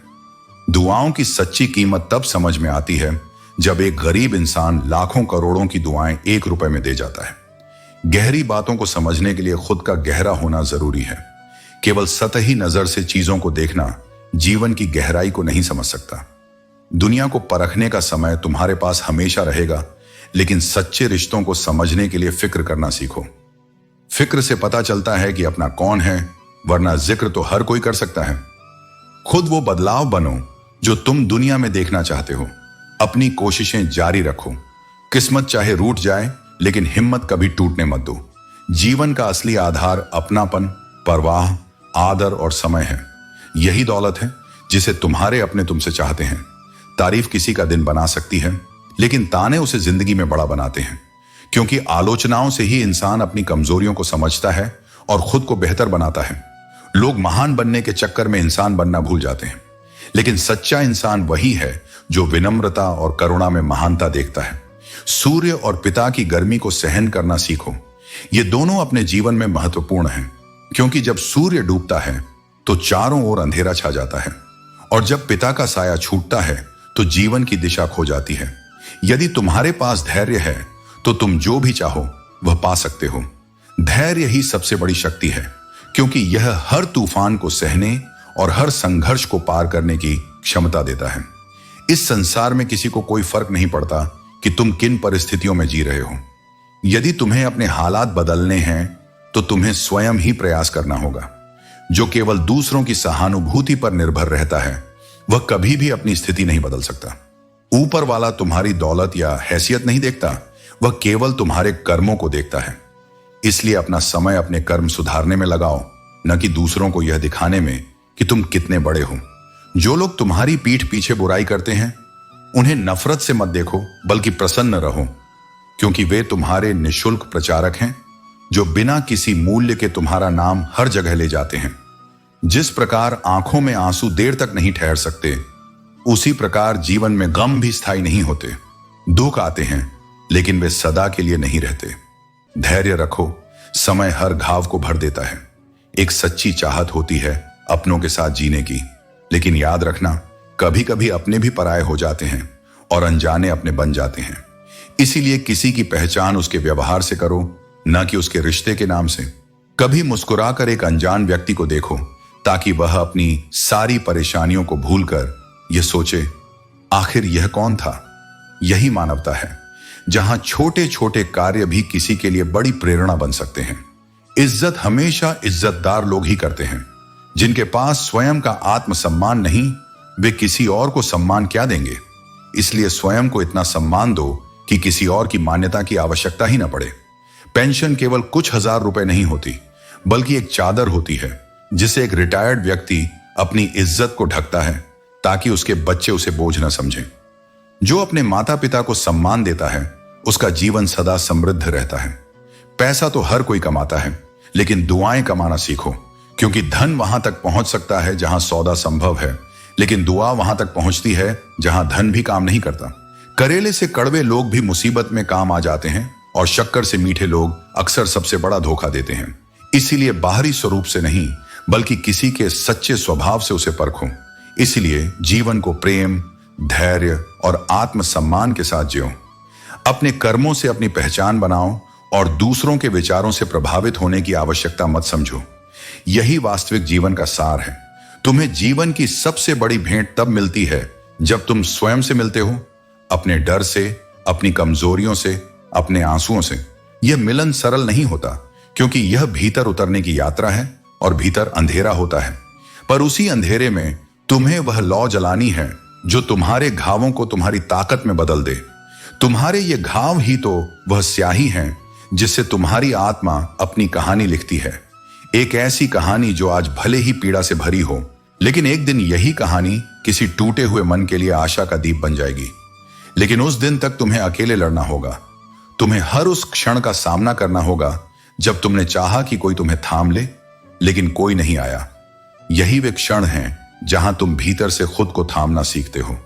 दुआओं की सच्ची कीमत तब समझ में आती है जब एक गरीब इंसान लाखों करोड़ों की दुआएं 1 रुपए में दे जाता है। गहरी बातों को समझने के लिए खुद का गहरा होना जरूरी है। केवल सतही नजर से चीजों को देखना जीवन की गहराई को नहीं समझ सकता। दुनिया को परखने का समय तुम्हारे पास हमेशा रहेगा, लेकिन सच्चे रिश्तों को समझने के लिए फिक्र करना सीखो। फिक्र से पता चलता है कि अपना कौन है, वरना जिक्र तो हर कोई कर सकता है। खुद वो बदलाव बनो जो तुम दुनिया में देखना चाहते हो। अपनी कोशिशें जारी रखो। किस्मत चाहे रूठ जाए, लेकिन हिम्मत कभी टूटने मत दो। जीवन का असली आधार अपनापन, परवाह, आदर और समय है। यही दौलत है जिसे तुम्हारे अपने तुमसे चाहते हैं। तारीफ किसी का दिन बना सकती है, लेकिन ताने उसे जिंदगी में बड़ा बनाते हैं। क्योंकि आलोचनाओं से ही इंसान अपनी कमजोरियों को समझता है और खुद को बेहतर बनाता है। लोग महान बनने के चक्कर में इंसान बनना भूल जाते हैं, लेकिन सच्चा इंसान वही है जो विनम्रता और करुणा में महानता देखता है। सूर्य और पिता की गर्मी को सहन करना सीखो। ये दोनों अपने जीवन में महत्वपूर्ण हैं, क्योंकि जब सूर्य डूबता है तो चारों ओर अंधेरा छा जाता है, और जब पिता का साया छूटता है तो जीवन की दिशा खो जाती है। यदि तुम्हारे पास धैर्य है तो तुम जो भी चाहो वह पा सकते हो। धैर्य ही सबसे बड़ी शक्ति है, क्योंकि यह हर तूफान को सहने और हर संघर्ष को पार करने की क्षमता देता है। इस संसार में किसी को कोई फर्क नहीं पड़ता कि तुम किन परिस्थितियों में जी रहे हो। यदि तुम्हें अपने हालात बदलने हैं तो तुम्हें स्वयं ही प्रयास करना होगा। जो केवल दूसरों की सहानुभूति पर निर्भर रहता है वह कभी भी अपनी स्थिति नहीं बदल सकता। ऊपर वाला तुम्हारी दौलत या हैसियत नहीं देखता, वह केवल तुम्हारे कर्मों को देखता है। इसलिए अपना समय अपने कर्म सुधारने में लगाओ, न कि दूसरों को यह दिखाने में कि तुम कितने बड़े हो। जो लोग तुम्हारी पीठ पीछे बुराई करते हैं उन्हें नफरत से मत देखो, बल्कि प्रसन्न रहो, क्योंकि वे तुम्हारे निःशुल्क प्रचारक हैं जो बिना किसी मूल्य के तुम्हारा नाम हर जगह ले जाते हैं। जिस प्रकार आंखों में आंसू देर तक नहीं ठहर सकते, उसी प्रकार जीवन में गम भी स्थायी नहीं होते। दुख आते हैं लेकिन वे सदा के लिए नहीं रहते। धैर्य रखो, समय हर घाव को भर देता है। एक सच्ची चाहत होती है अपनों के साथ जीने की, लेकिन याद रखना, कभी कभी अपने भी पराये हो जाते हैं और अनजाने अपने बन जाते हैं। इसीलिए किसी की पहचान उसके व्यवहार से करो, न कि उसके रिश्ते के नाम से। कभी मुस्कुराकर एक अनजान व्यक्ति को देखो, ताकि वह अपनी सारी परेशानियों को भूलकर यह सोचे, आखिर यह कौन था। यही मानवता है, जहां छोटे छोटे कार्य भी किसी के लिए बड़ी प्रेरणा बन सकते हैं। इज्जत हमेशा इज्जतदार लोग ही करते हैं। जिनके पास स्वयं का आत्मसम्मान नहीं, वे किसी और को सम्मान क्या देंगे। इसलिए स्वयं को इतना सम्मान दो कि किसी और की मान्यता की आवश्यकता ही न पड़े। पेंशन केवल कुछ हजार रुपए नहीं होती, बल्कि एक चादर होती है जिसे एक रिटायर्ड व्यक्ति अपनी इज्जत को ढकता है, ताकि उसके बच्चे उसे बोझ न समझें। जो अपने माता पिता को सम्मान देता है उसका जीवन सदा समृद्ध रहता है। पैसा तो हर कोई कमाता है, लेकिन दुआएं कमाना सीखो, क्योंकि धन वहां तक पहुंच सकता है जहां सौदा संभव है, लेकिन दुआ वहां तक पहुंचती है जहां धन भी काम नहीं करता। करेले से कड़वे लोग भी मुसीबत में काम आ जाते हैं, और शक्कर से मीठे लोग अक्सर सबसे बड़ा धोखा देते हैं। इसीलिए बाहरी स्वरूप से नहीं, बल्कि किसी के सच्चे स्वभाव से उसे परखो। इसलिए जीवन को प्रेम, धैर्य और आत्मसम्मान के साथ जियो। अपने कर्मों से अपनी पहचान बनाओ और दूसरों के विचारों से प्रभावित होने की आवश्यकता मत समझो। यही वास्तविक जीवन का सार है। तुम्हें जीवन की सबसे बड़ी भेंट तब मिलती है जब तुम स्वयं से मिलते हो, अपने डर से, अपनी कमजोरियों से, अपने आंसुओं से। यह मिलन सरल नहीं होता, क्योंकि यह भीतर उतरने की यात्रा है और भीतर अंधेरा होता है। पर उसी अंधेरे में तुम्हें वह लौ जलानी है जो तुम्हारे घावों को तुम्हारी ताकत में बदल दे। तुम्हारे ये घाव ही तो वह स्याही हैं जिससे तुम्हारी आत्मा अपनी कहानी लिखती है। एक ऐसी कहानी जो आज भले ही पीड़ा से भरी हो, लेकिन एक दिन यही कहानी किसी टूटे हुए मन के लिए आशा का दीप बन जाएगी। लेकिन उस दिन तक तुम्हें अकेले लड़ना होगा। तुम्हें हर उस क्षण का सामना करना होगा जब तुमने चाहा कि कोई तुम्हें थाम ले, लेकिन कोई नहीं आया। यही वे क्षण हैं जहां तुम भीतर से खुद को थामना सीखते हो।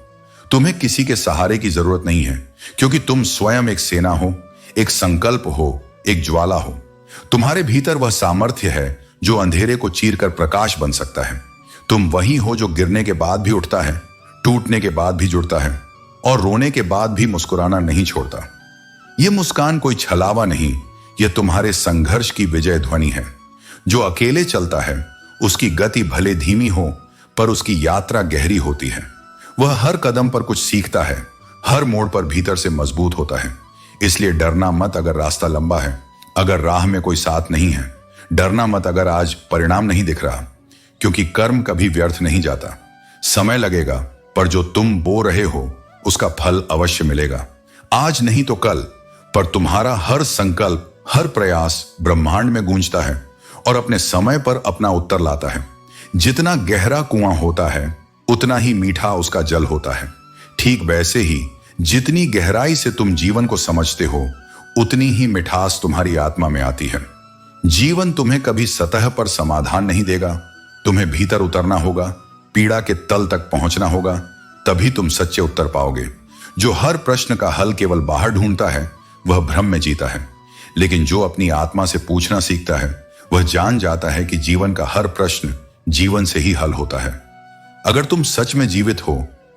तुम्हें किसी के सहारे की जरूरत नहीं है, क्योंकि तुम स्वयं एक सेना हो, एक संकल्प हो, एक ज्वाला हो। तुम्हारे भीतर वह सामर्थ्य है जो अंधेरे को चीरकर प्रकाश बन सकता है। तुम वही हो जो गिरने के बाद भी उठता है, टूटने के बाद भी जुड़ता है, और रोने के बाद भी मुस्कुराना नहीं छोड़ता। यह मुस्कान कोई छलावा नहीं, यह तुम्हारे संघर्ष की विजय ध्वनि है। जो अकेले चलता है उसकी गति भले धीमी हो, पर उसकी यात्रा गहरी होती है। वह हर कदम पर कुछ सीखता है, हर मोड़ पर भीतर से मजबूत होता है। इसलिए डरना मत अगर रास्ता लंबा है, अगर राह में कोई साथ नहीं है। डरना मत अगर आज परिणाम नहीं दिख रहा, क्योंकि कर्म कभी व्यर्थ नहीं जाता। समय लगेगा, पर जो तुम बो रहे हो उसका फल अवश्य मिलेगा। आज नहीं तो कल, पर तुम्हारा हर संकल्प, हर प्रयास ब्रह्मांड में गूंजता है और अपने समय पर अपना उत्तर लाता है। जितना गहरा कुआं होता है उतना ही मीठा उसका जल होता है। ठीक वैसे ही जितनी गहराई से तुम जीवन को समझते हो उतनी ही मिठास तुम्हारी आत्मा में आती है। जीवन तुम्हें कभी सतह पर समाधान नहीं देगा, तुम्हें भीतर उतरना होगा, पीड़ा के तल तक पहुंचना होगा, तभी तुम सच्चे उत्तर पाओगे। जो हर प्रश्न का हल केवल बाहर ढूंढता है वह भ्रम में जीता है, लेकिन जो अपनी आत्मा से पूछना सीखता है वह जान जाता है कि जीवन का हर प्रश्न जीवन से ही हल होता है। अगर तुम सच में जीवित हो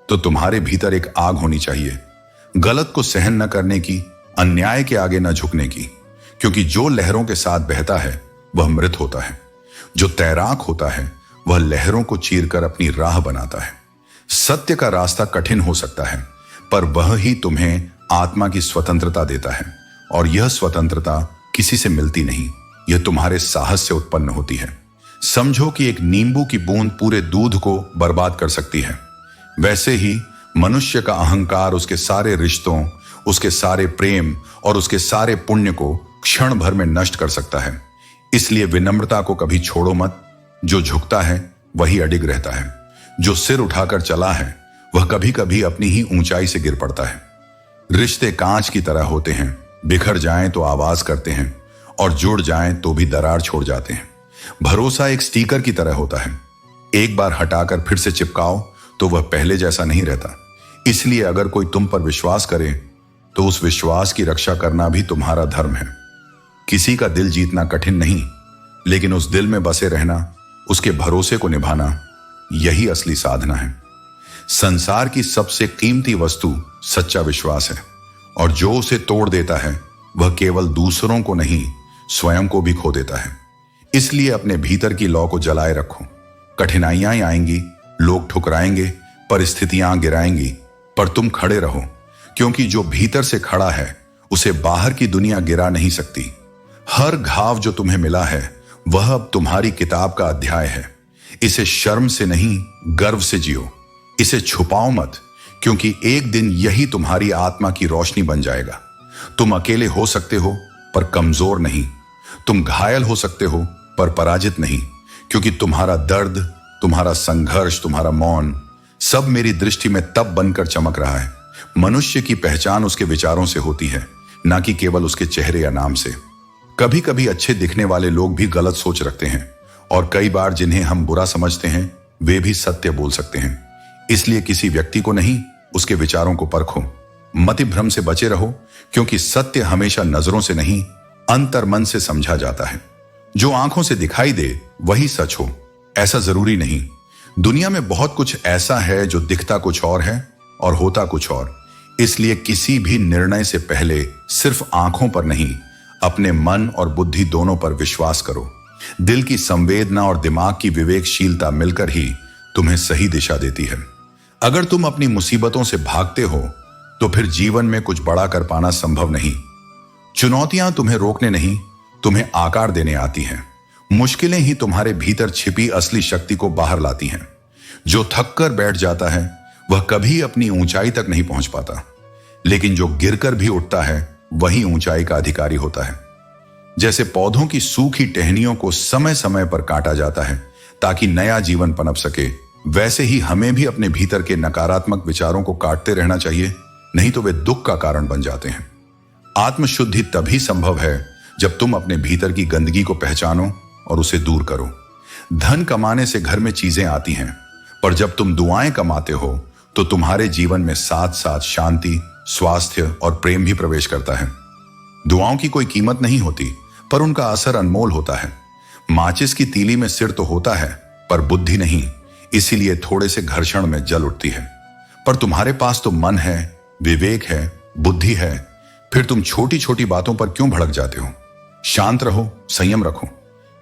तो तुम्हारे भीतर एक आग होनी चाहिए, गलत को सहन न करने की, अन्याय के आगे न झुकने की, क्योंकि जो लहरों के साथ बहता है वह मृत होता है। जो तैराक होता है वह लहरों को चीरकर अपनी राह बनाता है। सत्य का रास्ता कठिन हो सकता है, पर वह ही तुम्हें आत्मा की स्वतंत्रता देता है, और यह स्वतंत्रता किसी से मिलती नहीं, यह तुम्हारे साहस से उत्पन्न होती है। समझो कि एक नींबू की बूंद पूरे दूध को बर्बाद कर सकती है, वैसे ही मनुष्य का अहंकार उसके सारे रिश्तों, उसके सारे प्रेम और उसके सारे पुण्य को क्षण भर में नष्ट कर सकता है। इसलिए विनम्रता को कभी छोड़ो मत। जो झुकता है वही अडिग रहता है, जो सिर उठाकर चला है वह कभी कभी अपनी ही ऊंचाई से गिर पड़ता है। रिश्ते कांच की तरह होते हैं, बिखर जाएं तो आवाज करते हैं और जुड़ जाएं तो भी दरार छोड़ जाते हैं। भरोसा एक स्टिकर की तरह होता है, एक बार हटाकर फिर से चिपकाओ तो वह पहले जैसा नहीं रहता। इसलिए अगर कोई तुम पर विश्वास करे तो उस विश्वास की रक्षा करना भी तुम्हारा धर्म है। किसी का दिल जीतना कठिन नहीं, लेकिन उस दिल में बसे रहना, उसके भरोसे को निभाना, यही असली साधना है। संसार की सबसे कीमती वस्तु सच्चा विश्वास है, और जो उसे तोड़ देता है वह केवल दूसरों को नहीं स्वयं को भी खो देता है। इसलिए अपने भीतर की लौ को जलाए रखो। कठिनाइयां आएंगी, लोग ठुकराएंगे, परिस्थितियां गिराएंगी, पर तुम खड़े रहो, क्योंकि जो भीतर से खड़ा है उसे बाहर की दुनिया गिरा नहीं सकती। हर घाव जो तुम्हें मिला है वह अब तुम्हारी किताब का अध्याय है। इसे शर्म से नहीं, गर्व से जियो। इसे छुपाओ मत, क्योंकि एक दिन यही तुम्हारी आत्मा की रोशनी बन जाएगा। तुम अकेले हो सकते हो पर कमजोर नहीं, तुम घायल हो सकते हो पर पराजित नहीं, क्योंकि तुम्हारा दर्द, तुम्हारा संघर्ष, तुम्हारा मौन सब मेरी दृष्टि में तब बनकर चमक रहा है। मनुष्य की पहचान उसके विचारों से होती है, ना कि केवल उसके चेहरे या नाम से। कभी कभी अच्छे दिखने वाले लोग भी गलत सोच रखते हैं, और कई बार जिन्हें हम बुरा समझते हैं वे भी सत्य बोल सकते हैं। इसलिए किसी व्यक्ति को नहीं, उसके विचारों को परखो। मति भ्रम से बचे रहो, क्योंकि सत्य हमेशा नजरों से नहीं, अंतर मन से समझा जाता है। जो आंखों से दिखाई दे वही सच हो, ऐसा जरूरी नहीं। दुनिया में बहुत कुछ ऐसा है जो दिखता कुछ और है और होता कुछ और। इसलिए किसी भी निर्णय से पहले सिर्फ आंखों पर नहीं, अपने मन और बुद्धि दोनों पर विश्वास करो। दिल की संवेदना और दिमाग की विवेकशीलता मिलकर ही तुम्हें सही दिशा देती है। अगर तुम अपनी मुसीबतों से भागते हो तो फिर जीवन में कुछ बड़ा कर पाना संभव नहीं। चुनौतियां तुम्हें रोकने नहीं, तुम्हें आकार देने आती हैं। मुश्किलें ही तुम्हारे भीतर छिपी असली शक्ति को बाहर लाती हैं। जो थक कर बैठ जाता है वह कभी अपनी ऊंचाई तक नहीं पहुंच पाता, लेकिन जो गिरकर भी उठता है वही ऊंचाई का अधिकारी होता है। जैसे पौधों की सूखी टहनियों को समय समय पर काटा जाता है ताकि नया जीवन पनप सके, वैसे ही हमें भी अपने भीतर के नकारात्मक विचारों को काटते रहना चाहिए, नहीं तो वे दुख का कारण बन जाते हैं। आत्मशुद्धि तभी संभव है जब तुम अपने भीतर की गंदगी को पहचानो और उसे दूर करो। धन कमाने से घर में चीजें आती हैं, पर जब तुम दुआएं कमाते हो तो तुम्हारे जीवन में साथ साथ शांति, स्वास्थ्य और प्रेम भी प्रवेश करता है। दुआओं की कोई कीमत नहीं होती, पर उनका असर अनमोल होता है। माचिस की तीली में सिर तो होता है, पर बुद्धि नहीं, इसीलिए थोड़े से घर्षण में जल उठती है। पर तुम्हारे पास तो मन है, विवेक है, बुद्धि है, फिर तुम छोटी छोटी बातों पर क्यों भड़क जाते हो? शांत रहो, संयम रखो,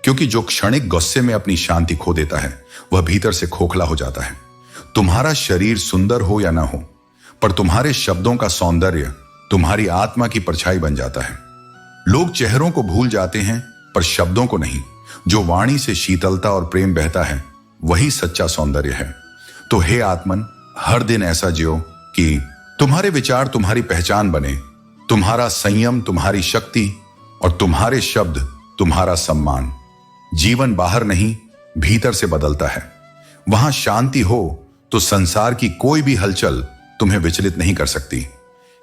क्योंकि जो क्षणिक गुस्से में अपनी शांति खो देता है वह भीतर से खोखला हो जाता है। तुम्हारा शरीर सुंदर हो या ना हो, पर तुम्हारे शब्दों का सौंदर्य तुम्हारी आत्मा की परछाई बन जाता है। लोग चेहरों को भूल जाते हैं पर शब्दों को नहीं। जो वाणी से शीतलता और प्रेम बहता है वही सच्चा सौंदर्य है। तो हे आत्मन, हर दिन ऐसा जियो कि तुम्हारे विचार तुम्हारी पहचान बने, तुम्हारा संयम तुम्हारी शक्ति और तुम्हारे शब्द तुम्हारा सम्मान। जीवन बाहर नहीं, भीतर से बदलता है। वहां शांति हो तो संसार की कोई भी हलचल तुम्हें विचलित नहीं कर सकती।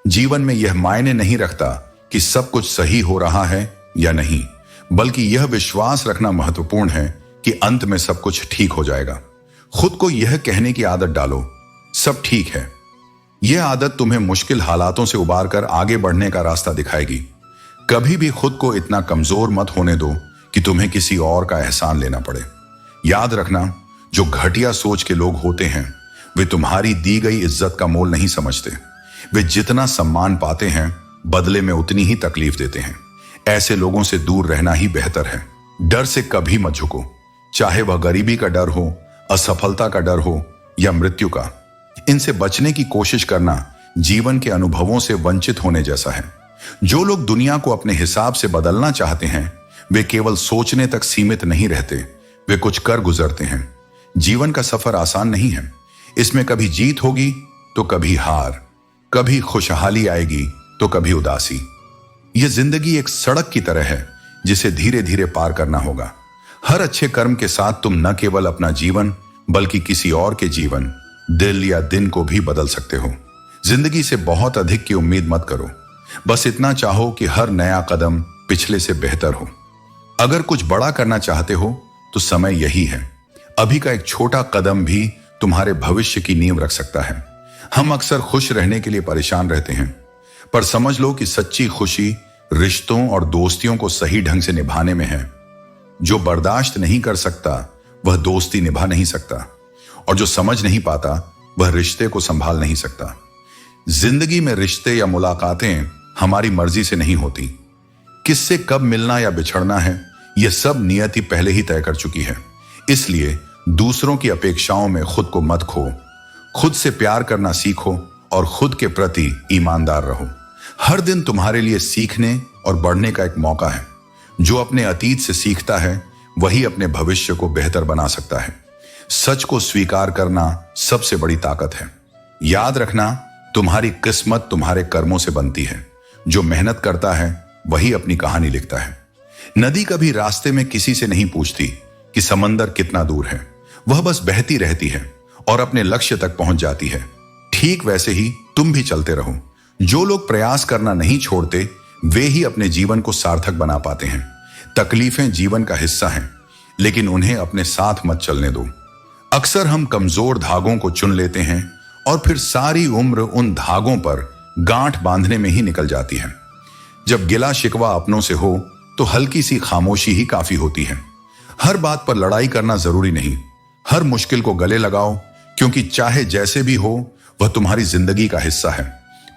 जीवन में यह मायने नहीं रखता कि सब कुछ सही हो रहा है या नहीं, बल्कि यह विश्वास रखना महत्वपूर्ण है कि अंत में सब कुछ ठीक हो जाएगा। खुद को यह कहने की आदत डालो, सब ठीक है। यह आदत तुम्हें मुश्किल हालातों से उबार कर आगे बढ़ने का रास्ता दिखाएगी। कभी भी खुद को इतना कमजोर मत होने दो कि तुम्हें किसी और का एहसान लेना पड़े। याद रखना, जो घटिया सोच के लोग होते हैं वे तुम्हारी दी गई इज्जत का मोल नहीं समझते। वे जितना सम्मान पाते हैं बदले में उतनी ही तकलीफ देते हैं। ऐसे लोगों से दूर रहना ही बेहतर है। डर से कभी मत झुको, चाहे वह गरीबी का डर हो, असफलता का डर हो या मृत्यु का। इनसे बचने की कोशिश करना जीवन के अनुभवों से वंचित होने जैसा है। जो लोग दुनिया को अपने हिसाब से बदलना चाहते हैं वे केवल सोचने तक सीमित नहीं रहते, वे कुछ कर गुजरते हैं। जीवन का सफर आसान नहीं है। इसमें कभी जीत होगी तो कभी हार, कभी खुशहाली आएगी तो कभी उदासी। यह जिंदगी एक सड़क की तरह है जिसे धीरे धीरे पार करना होगा। हर अच्छे कर्म के साथ तुम न केवल अपना जीवन बल्कि किसी और के जीवन, दिल या दिन को भी बदल सकते हो। जिंदगी से बहुत अधिक की उम्मीद मत करो, बस इतना चाहो कि हर नया कदम पिछले से बेहतर हो। अगर कुछ बड़ा करना चाहते हो तो समय यही है। अभी का एक छोटा कदम भी तुम्हारे भविष्य की नींव रख सकता है। हम अक्सर खुश रहने के लिए परेशान रहते हैं, पर समझ लो कि सच्ची खुशी रिश्तों और दोस्तियों को सही ढंग से निभाने में है। जो बर्दाश्त नहीं कर सकता वह दोस्ती निभा नहीं सकता, और जो समझ नहीं पाता वह रिश्ते को संभाल नहीं सकता। जिंदगी में रिश्ते या मुलाकातें हमारी मर्जी से नहीं होती। किससे कब मिलना या बिछड़ना है यह सब नियति पहले ही तय कर चुकी है। इसलिए दूसरों की अपेक्षाओं में खुद को मत खो। खुद से प्यार करना सीखो और खुद के प्रति ईमानदार रहो। हर दिन तुम्हारे लिए सीखने और बढ़ने का एक मौका है। जो अपने अतीत से सीखता है वही अपने भविष्य को बेहतर बना सकता है। सच को स्वीकार करना सबसे बड़ी ताकत है। याद रखना, तुम्हारी किस्मत तुम्हारे कर्मों से बनती है। जो मेहनत करता है वही अपनी कहानी लिखता है। नदी कभी रास्ते में किसी से नहीं पूछती कि समंदर कितना दूर है, वह बस बहती रहती है और अपने लक्ष्य तक पहुंच जाती है। ठीक वैसे ही तुम भी चलते रहो। जो लोग प्रयास करना नहीं छोड़ते वे ही अपने जीवन को सार्थक बना पाते हैं। तकलीफें जीवन का हिस्सा हैं, लेकिन उन्हें अपने साथ मत चलने दो। अक्सर हम कमजोर धागों को चुन लेते हैं और फिर सारी उम्र उन धागों पर गांठ बांधने में ही निकल जाती है। जब गिला शिकवा अपनों से हो तो हल्की सी खामोशी ही काफी होती है। हर बात पर लड़ाई करना जरूरी नहीं। हर मुश्किल को गले लगाओ, क्योंकि चाहे जैसे भी हो वह तुम्हारी जिंदगी का हिस्सा है।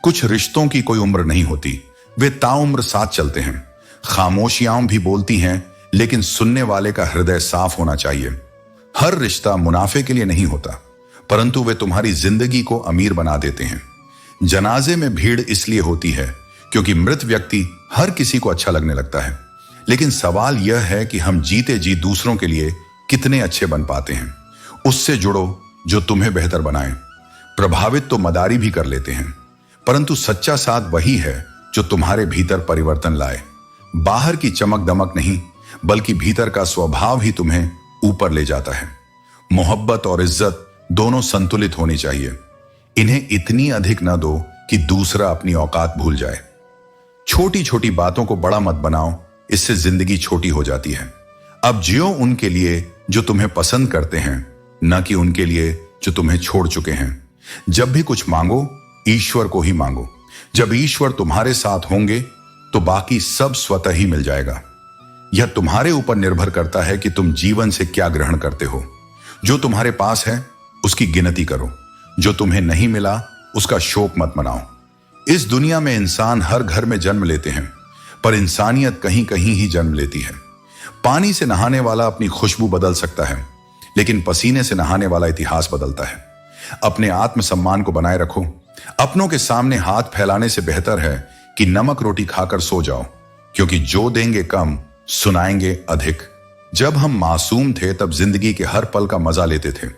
कुछ रिश्तों की कोई उम्र नहीं होती, वे ताउम्र साथ चलते हैं। खामोशियां भी बोलती हैं, लेकिन सुनने वाले का हृदय साफ होना चाहिए। हर रिश्ता मुनाफे के लिए नहीं होता, परंतु वे तुम्हारी जिंदगी को अमीर बना देते हैं। जनाजे में भीड़ इसलिए होती है क्योंकि मृत व्यक्ति हर किसी को अच्छा लगने लगता है, लेकिन सवाल यह है कि हम जीते जी दूसरों के लिए कितने अच्छे बन पाते हैं। उससे जुड़ो जो तुम्हें बेहतर बनाए। प्रभावित तो मदारी भी कर लेते हैं, परंतु सच्चा साथ वही है जो तुम्हारे भीतर परिवर्तन लाए। बाहर की चमक दमक नहीं, बल्कि भीतर का स्वभाव ही तुम्हें ऊपर ले जाता है। मोहब्बत और इज्जत दोनों संतुलित होनी चाहिए। इन्हें इतनी अधिक न दो कि दूसरा अपनी औकात भूल जाए। छोटी छोटी बातों को बड़ा मत बनाओ, इससे जिंदगी छोटी हो जाती है। अब जियो उनके लिए जो तुम्हें पसंद करते हैं, न कि उनके लिए जो तुम्हें छोड़ चुके हैं। जब भी कुछ मांगो ईश्वर को ही मांगो। जब ईश्वर तुम्हारे साथ होंगे तो बाकी सब स्वतः ही मिल जाएगा। यह तुम्हारे ऊपर निर्भर करता है कि तुम जीवन से क्या ग्रहण करते हो। जो तुम्हारे पास है उसकी गिनती करो, जो तुम्हें नहीं मिला उसका शोक मत मनाओ। इस दुनिया में इंसान हर घर में जन्म लेते हैं, पर इंसानियत कहीं कहीं ही जन्म लेती है। पानी से नहाने वाला अपनी खुशबू बदल सकता है, लेकिन पसीने से नहाने वाला इतिहास बदलता है। अपने आत्मसम्मान को बनाए रखो। अपनों के सामने हाथ फैलाने से बेहतर है कि नमक रोटी खाकर सो जाओ, क्योंकि जो देंगे कम सुनाएंगे अधिक। जब हम मासूम थे तब जिंदगी के हर पल का मजा लेते थे,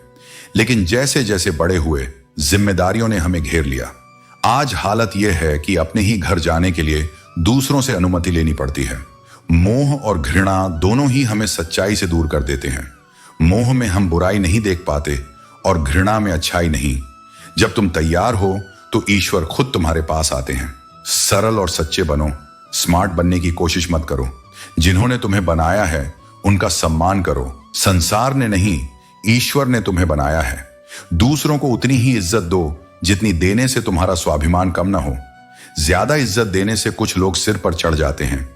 लेकिन जैसे जैसे बड़े हुए जिम्मेदारियों ने हमें घेर लिया। आज हालत यह है कि अपने ही घर जाने के लिए दूसरों से अनुमति लेनी पड़ती है। मोह और घृणा दोनों ही हमें सच्चाई से दूर कर देते हैं। मोह में हम बुराई नहीं देख पाते और घृणा में अच्छाई नहीं। जब तुम तैयार हो तो ईश्वर खुद तुम्हारे पास आते हैं। सरल और सच्चे बनो, स्मार्ट बनने की कोशिश मत करो। जिन्होंने तुम्हें बनाया है उनका सम्मान करो। संसार ने नहीं, ईश्वर ने तुम्हें बनाया है। दूसरों को उतनी ही इज्जत दो जितनी देने से तुम्हारा स्वाभिमान कम ना हो। ज्यादा इज्जत देने से कुछ लोग सिर पर चढ़ जाते हैं।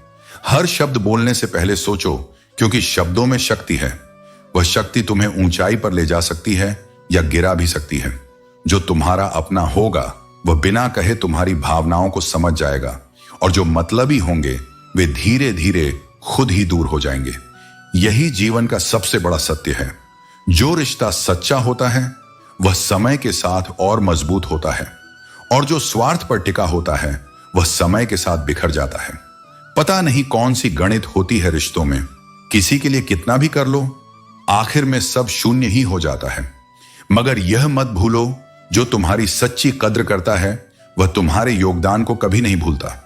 हर शब्द बोलने से पहले सोचो, क्योंकि शब्दों में शक्ति है। वह शक्ति तुम्हें ऊंचाई पर ले जा सकती है या गिरा भी सकती है। जो तुम्हारा अपना होगा वह बिना कहे तुम्हारी भावनाओं को समझ जाएगा, और जो मतलबी होंगे वे धीरे धीरे खुद ही दूर हो जाएंगे। यही जीवन का सबसे बड़ा सत्य है। जो रिश्ता सच्चा होता है वह समय के साथ और मजबूत होता है, और जो स्वार्थ पर टिका होता है वह समय के साथ बिखर जाता है। पता नहीं कौन सी गणित होती है रिश्तों में, किसी के लिए कितना भी कर लो आखिर में सब शून्य ही हो जाता है। मगर यह मत भूलो, जो तुम्हारी सच्ची कद्र करता है वह तुम्हारे योगदान को कभी नहीं भूलता।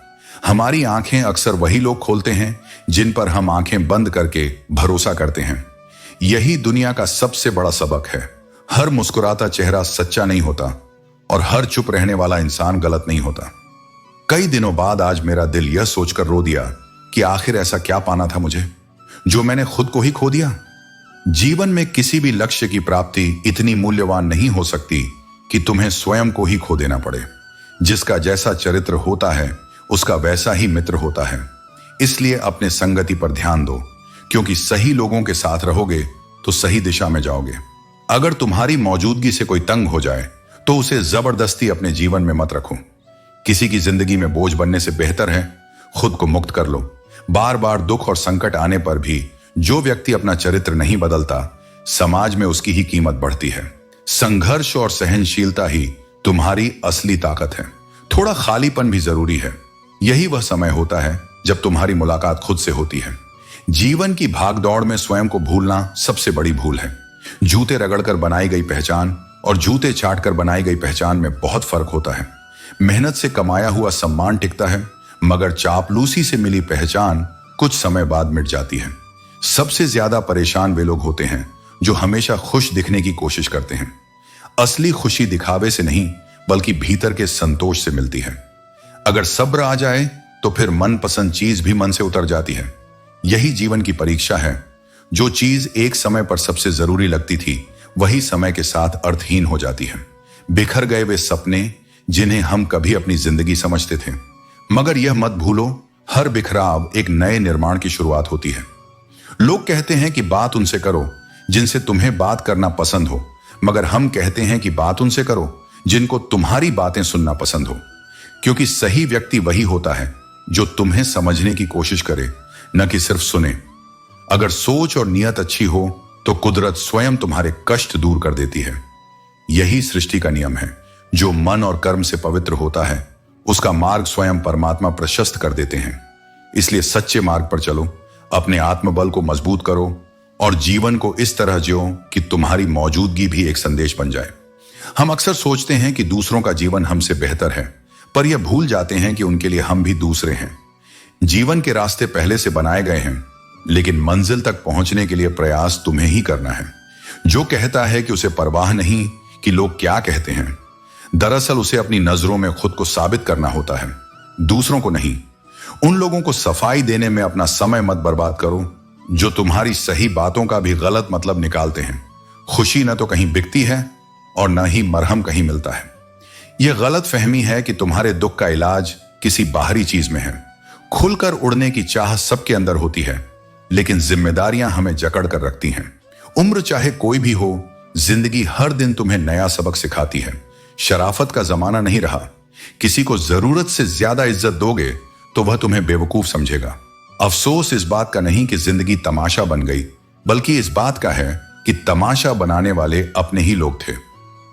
हमारी आंखें अक्सर वही लोग खोलते हैं जिन पर हम आंखें बंद करके भरोसा करते हैं। यही दुनिया का सबसे बड़ा सबक है। हर मुस्कुराता चेहरा सच्चा नहीं होता, और हर चुप रहने वाला इंसान गलत नहीं होता। कई दिनों बाद आज मेरा दिल यह सोचकर रो दिया कि आखिर ऐसा क्या पाना था मुझे, जो मैंने खुद को ही खो दिया। जीवन में किसी भी लक्ष्य की प्राप्ति इतनी मूल्यवान नहीं हो सकती कि तुम्हें स्वयं को ही खो देना पड़े। जिसका जैसा चरित्र होता है उसका वैसा ही मित्र होता है। इसलिए अपने संगति पर ध्यान दो, क्योंकि सही लोगों के साथ रहोगे तो सही दिशा में जाओगे। अगर तुम्हारी मौजूदगी से कोई तंग हो जाए तो उसे जबरदस्ती अपने जीवन में मत रखो। किसी की जिंदगी में बोझ बनने से बेहतर है खुद को मुक्त कर लो। बार बार दुख और संकट आने पर भी जो व्यक्ति अपना चरित्र नहीं बदलता, समाज में उसकी ही कीमत बढ़ती है। संघर्ष और सहनशीलता ही तुम्हारी असली ताकत है। थोड़ा खालीपन भी जरूरी है। यही वह समय होता है जब तुम्हारी मुलाकात खुद से होती है। जीवन की भागदौड़ में स्वयं को भूलना सबसे बड़ी भूल है। जूते रगड़कर बनाई गई पहचान और जूते चाटकर बनाई गई पहचान में बहुत फर्क होता है। मेहनत से कमाया हुआ सम्मान टिकता है, मगर चापलूसी से मिली पहचान कुछ समय बाद मिट जाती है। सबसे ज्यादा परेशान वे लोग होते हैं जो हमेशा खुश दिखने की कोशिश करते हैं। असली खुशी दिखावे से नहीं, बल्कि भीतर के संतोष से मिलती है। अगर सब्र आ जाए तो फिर मनपसंद चीज भी मन से उतर जाती है। यही जीवन की परीक्षा है। जो चीज एक समय पर सबसे जरूरी लगती थी, वही समय के साथ अर्थहीन हो जाती है। बिखर गए वे सपने जिन्हें हम कभी अपनी जिंदगी समझते थे। मगर यह मत भूलो, हर बिखराव एक नए निर्माण की शुरुआत होती है। लोग कहते हैं कि बात उनसे करो जिनसे तुम्हें बात करना पसंद हो, मगर हम कहते हैं कि बात उनसे करो जिनको तुम्हारी बातें सुनना पसंद हो। क्योंकि सही व्यक्ति वही होता है जो तुम्हें समझने की कोशिश करे, न कि सिर्फ सुने। अगर सोच और नियत अच्छी हो तो कुदरत स्वयं तुम्हारे कष्ट दूर कर देती है। यही सृष्टि का नियम है। जो मन और कर्म से पवित्र होता है उसका मार्ग स्वयं परमात्मा प्रशस्त कर देते हैं। इसलिए सच्चे मार्ग पर चलो, अपने आत्मबल को मजबूत करो और जीवन को इस तरह जियो कि तुम्हारी मौजूदगी भी एक संदेश बन जाए। हम अक्सर सोचते हैं कि दूसरों का जीवन हमसे बेहतर है, पर यह भूल जाते हैं कि उनके लिए हम भी दूसरे हैं। जीवन के रास्ते पहले से बनाए गए हैं, लेकिन मंजिल तक पहुंचने के लिए प्रयास तुम्हें ही करना है। जो कहता है कि उसे परवाह नहीं कि लोग क्या कहते हैं, दरअसल उसे अपनी नजरों में खुद को साबित करना होता है, दूसरों को नहीं। उन लोगों को सफाई देने में अपना समय मत बर्बाद करो जो तुम्हारी सही बातों का भी गलत मतलब निकालते हैं। खुशी न तो कहीं बिकती है और न ही मरहम कहीं मिलता है। यह गलत फहमी है कि तुम्हारे दुख का इलाज किसी बाहरी चीज में है। खुलकर उड़ने की चाह सबके अंदर होती है, लेकिन जिम्मेदारियां हमें जकड़ कर रखती हैं। उम्र चाहे कोई भी हो, जिंदगी हर दिन तुम्हें नया सबक सिखाती है। शराफत का जमाना नहीं रहा। किसी को जरूरत से ज्यादा इज्जत दोगे तो वह तुम्हें बेवकूफ समझेगा। अफसोस इस बात का नहीं कि जिंदगी तमाशा बन गई, बल्कि इस बात का है कि तमाशा बनाने वाले अपने ही लोग थे।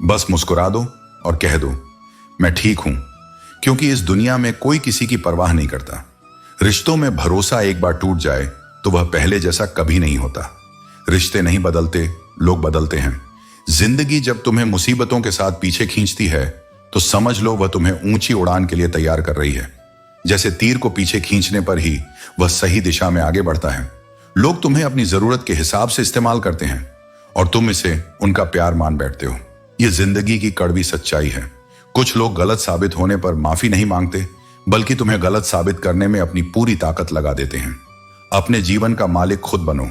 बस मुस्कुरा दो और कह दो, मैं ठीक हूं, क्योंकि इस दुनिया में कोई किसी की परवाह नहीं करता। रिश्तों में भरोसा एक बार टूट जाए तो वह पहले जैसा कभी नहीं होता। रिश्ते नहीं बदलते, लोग बदलते हैं। जिंदगी जब तुम्हें मुसीबतों के साथ पीछे खींचती है तो समझ लो वह तुम्हें ऊंची उड़ान के लिए तैयार कर रही है। जैसे तीर को पीछे खींचने पर ही वह सही दिशा में आगे बढ़ता है। लोग तुम्हें अपनी जरूरत के हिसाब से इस्तेमाल करते हैं और तुम इसे उनका प्यार मान बैठते हो। यह जिंदगी की कड़वी सच्चाई है। कुछ लोग गलत साबित होने पर माफी नहीं मांगते, बल्कि तुम्हें गलत साबित करने में अपनी पूरी ताकत लगा देते हैं। अपने जीवन का मालिक खुद बनो।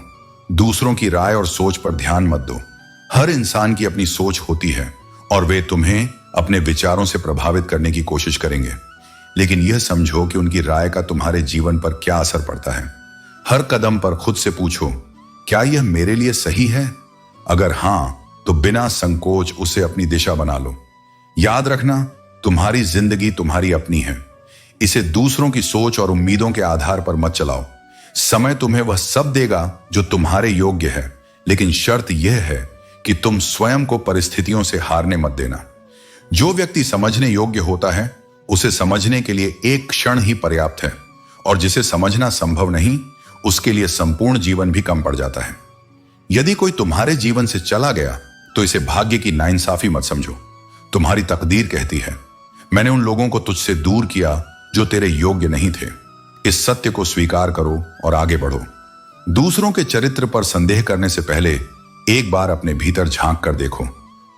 दूसरों की राय और सोच पर ध्यान मत दो। हर इंसान की अपनी सोच होती है और वे तुम्हें अपने विचारों से प्रभावित करने की कोशिश करेंगे, लेकिन यह समझो कि उनकी राय का तुम्हारे जीवन पर क्या असर पड़ता है। हर कदम पर खुद से पूछो, क्या यह मेरे लिए सही है? अगर हां, तो बिना संकोच उसे अपनी दिशा बना लो। याद रखना, तुम्हारी जिंदगी तुम्हारी अपनी है। इसे दूसरों की सोच और उम्मीदों के आधार पर मत चलाओ। समय तुम्हें वह सब देगा जो तुम्हारे योग्य है, लेकिन शर्त यह है कि तुम स्वयं को परिस्थितियों से हारने मत देना। जो व्यक्ति समझने योग्य होता है, उसे समझने के लिए एक क्षण ही पर्याप्त है, और जिसे समझना संभव नहीं, उसके लिए संपूर्ण जीवन भी कम पड़ जाता है। यदि कोई तुम्हारे जीवन से चला गया, तो इसे भाग्य की नाइंसाफी मत समझो। तुम्हारी तकदीर कहती है, मैंने उन लोगों को तुझसे दूर किया जो तेरे योग्य नहीं थे। इस सत्य को स्वीकार करो और आगे बढ़ो। दूसरों के चरित्र पर संदेह करने से पहले एक बार अपने भीतर झांक कर देखो,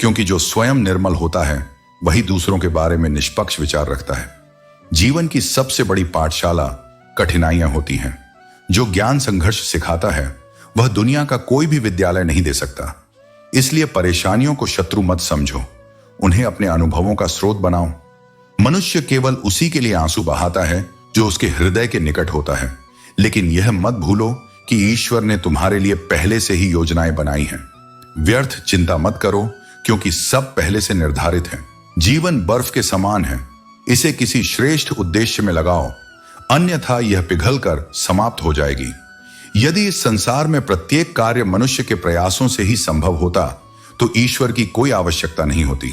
क्योंकि जो स्वयं निर्मल होता है वही दूसरों के बारे में निष्पक्ष विचार रखता है। जीवन की सबसे बड़ी पाठशाला कठिनाइयां होती हैं। जो ज्ञान संघर्ष सिखाता है, वह दुनिया का कोई भी विद्यालय नहीं दे सकता। इसलिए परेशानियों को शत्रु मत समझो, उन्हें अपने अनुभवों का स्रोत बनाओ। मनुष्य केवल उसी के लिए आंसू बहाता है जो उसके हृदय के निकट होता है, लेकिन यह मत भूलो कि ईश्वर ने तुम्हारे लिए पहले से ही योजनाएं बनाई हैं। व्यर्थ चिंता मत करो, क्योंकि सब पहले से निर्धारित है। जीवन बर्फ के समान है, इसे किसी श्रेष्ठ उद्देश्य में लगाओ, अन्यथा यह पिघलकर समाप्त हो जाएगी। यदि इस संसार में प्रत्येक कार्य मनुष्य के प्रयासों से ही संभव होता, तो ईश्वर की कोई आवश्यकता नहीं होती।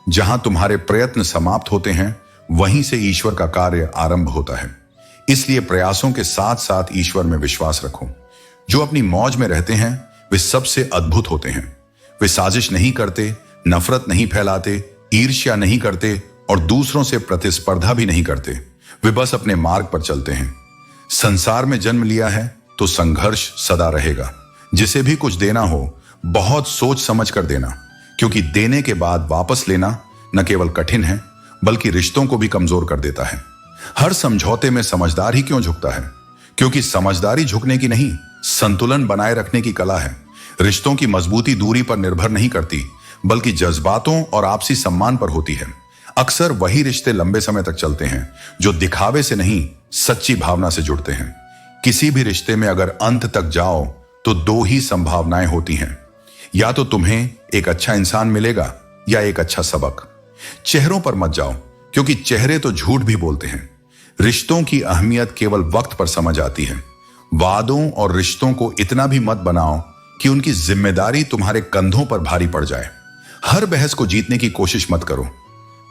जहां तुम्हारे प्रयत्न समाप्त होते हैं, वहीं से ईश्वर का कार्य आरंभ होता है। इसलिए प्रयासों के साथ साथ ईश्वर में विश्वास रखो। जो अपनी मौज में रहते हैं, वे सबसे अद्भुत होते हैं। वे साजिश नहीं करते, नफरत नहीं फैलाते, ईर्ष्या नहीं करते और दूसरों से प्रतिस्पर्धा भी नहीं करते। वे बस अपने मार्ग पर चलते हैं। संसार में जन्म लिया है तो संघर्ष सदा रहेगा। जिसे भी कुछ देना हो, बहुत सोच समझ कर देना, क्योंकि देने के बाद वापस लेना न केवल कठिन है, बल्कि रिश्तों को भी कमजोर कर देता है। हर समझौते में समझदार ही क्यों झुकता है? क्योंकि समझदारी झुकने की नहीं, संतुलन बनाए रखने की कला है। रिश्तों की मजबूती दूरी पर निर्भर नहीं करती, बल्कि जज्बातों और आपसी सम्मान पर होती है। अक्सर वही रिश्ते लंबे समय तक चलते हैं जो दिखावे से नहीं, सच्ची भावना से जुड़ते हैं। किसी भी रिश्ते में अगर अंत तक जाओ तो दो ही संभावनाएं होती हैं, या तो तुम्हें एक अच्छा इंसान मिलेगा या एक अच्छा सबक। चेहरों पर मत जाओ, क्योंकि चेहरे तो झूठ भी बोलते हैं। रिश्तों की अहमियत केवल वक्त पर समझ आती है। वादों और रिश्तों को इतना भी मत बनाओ कि उनकी जिम्मेदारी तुम्हारे कंधों पर भारी पड़ जाए। हर बहस को जीतने की कोशिश मत करो।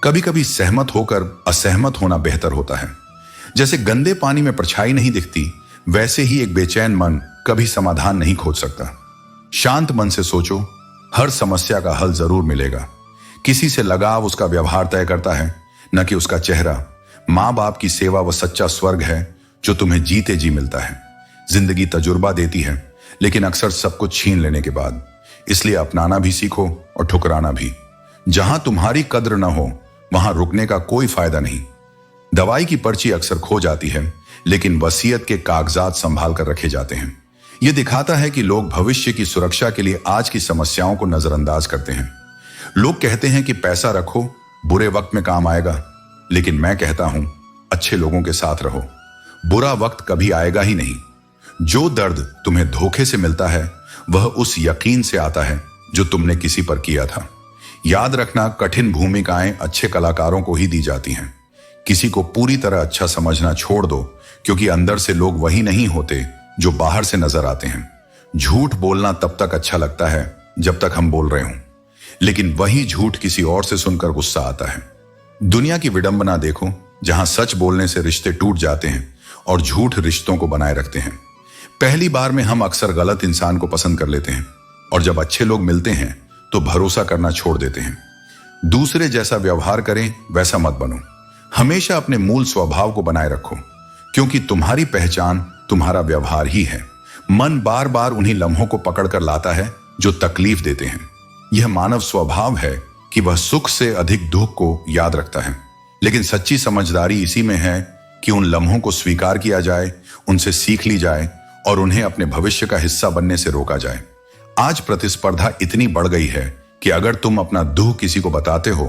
कभी कभी सहमत होकर असहमत होना बेहतर होता है। जैसे गंदे पानी में परछाई नहीं दिखती, वैसे ही एक बेचैन मन कभी समाधान नहीं खोज सकता। शांत मन से सोचो, हर समस्या का हल जरूर मिलेगा। किसी से लगाव उसका व्यवहार तय करता है, न कि उसका चेहरा। माँ बाप की सेवा वह सच्चा स्वर्ग है जो तुम्हें जीते जी मिलता है। जिंदगी तजुर्बा देती है, लेकिन अक्सर सब कुछ छीन लेने के बाद। इसलिए अपनाना भी सीखो और ठुकराना भी। जहां तुम्हारी कद्र न हो, वहां रुकने का कोई फायदा नहीं। दवाई की पर्ची अक्सर खो जाती है, लेकिन वसीयत के कागजात संभाल कर रखे जाते हैं। यह दिखाता है कि लोग भविष्य की सुरक्षा के लिए आज की समस्याओं को नजरअंदाज करते हैं। लोग कहते हैं कि पैसा रखो, बुरे वक्त में काम आएगा, लेकिन मैं कहता हूं, अच्छे लोगों के साथ रहो, बुरा वक्त कभी आएगा ही नहीं। जो दर्द तुम्हें धोखे से मिलता है, वह उस यकीन से आता है जो तुमने किसी पर किया था। याद रखना, कठिन भूमिकाएं अच्छे कलाकारों को ही दी जाती हैं। किसी को पूरी तरह अच्छा समझना छोड़ दो, क्योंकि अंदर से लोग वही नहीं होते जो बाहर से नजर आते हैं। झूठ बोलना तब तक अच्छा लगता है जब तक हम बोल रहे हों, लेकिन वही झूठ किसी और से सुनकर गुस्सा आता है। दुनिया की विडंबना देखो, जहां सच बोलने से रिश्ते टूट जाते हैं और झूठ रिश्तों को बनाए रखते हैं। पहली बार में हम अक्सर गलत इंसान को पसंद कर लेते हैं, और जब अच्छे लोग मिलते हैं तो भरोसा करना छोड़ देते हैं। दूसरे जैसा व्यवहार करें वैसा मत बनो। हमेशा अपने मूल स्वभाव को बनाए रखो, क्योंकि तुम्हारी पहचान तुम्हारा व्यवहार ही है। मन बार बार उन्हीं लम्हों को पकड़ कर लाता है जो तकलीफ देते हैं। यह मानव स्वभाव है कि वह सुख से अधिक दुख को याद रखता है। लेकिन सच्ची समझदारी इसी में है कि उन लम्हों को स्वीकार किया जाए, उनसे सीख ली जाए और उन्हें अपने भविष्य का हिस्सा बनने से रोका जाए। आज प्रतिस्पर्धा इतनी बढ़ गई है कि अगर तुम अपना दुख किसी को बताते हो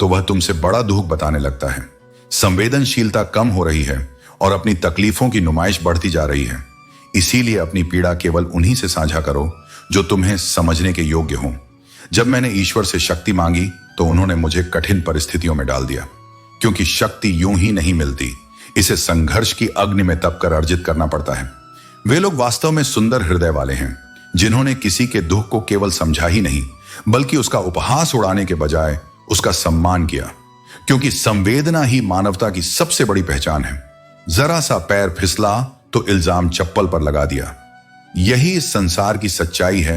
तो वह तुमसे बड़ा दुख बताने लगता है। संवेदनशीलता कम हो रही है और अपनी तकलीफों की नुमाइश बढ़ती जा रही है। इसीलिए अपनी पीड़ा केवल उन्हीं से साझा करो जो तुम्हें समझने के योग्य हो। जब मैंने ईश्वर से शक्ति मांगी तो उन्होंने मुझे कठिन परिस्थितियों में डाल दिया, क्योंकि शक्ति यूं ही नहीं मिलती, इसे संघर्ष की अग्नि में तपकर अर्जित करना पड़ता है। वे लोग वास्तव में सुंदर हृदय वाले हैं जिन्होंने किसी के दुख को केवल समझा ही नहीं बल्कि उसका उपहास उड़ाने के बजाय उसका सम्मान किया, क्योंकि संवेदना ही मानवता की सबसे बड़ी पहचान है। जरा सा पैर फिसला तो इल्जाम चप्पल पर लगा दिया। यही इस संसार की सच्चाई है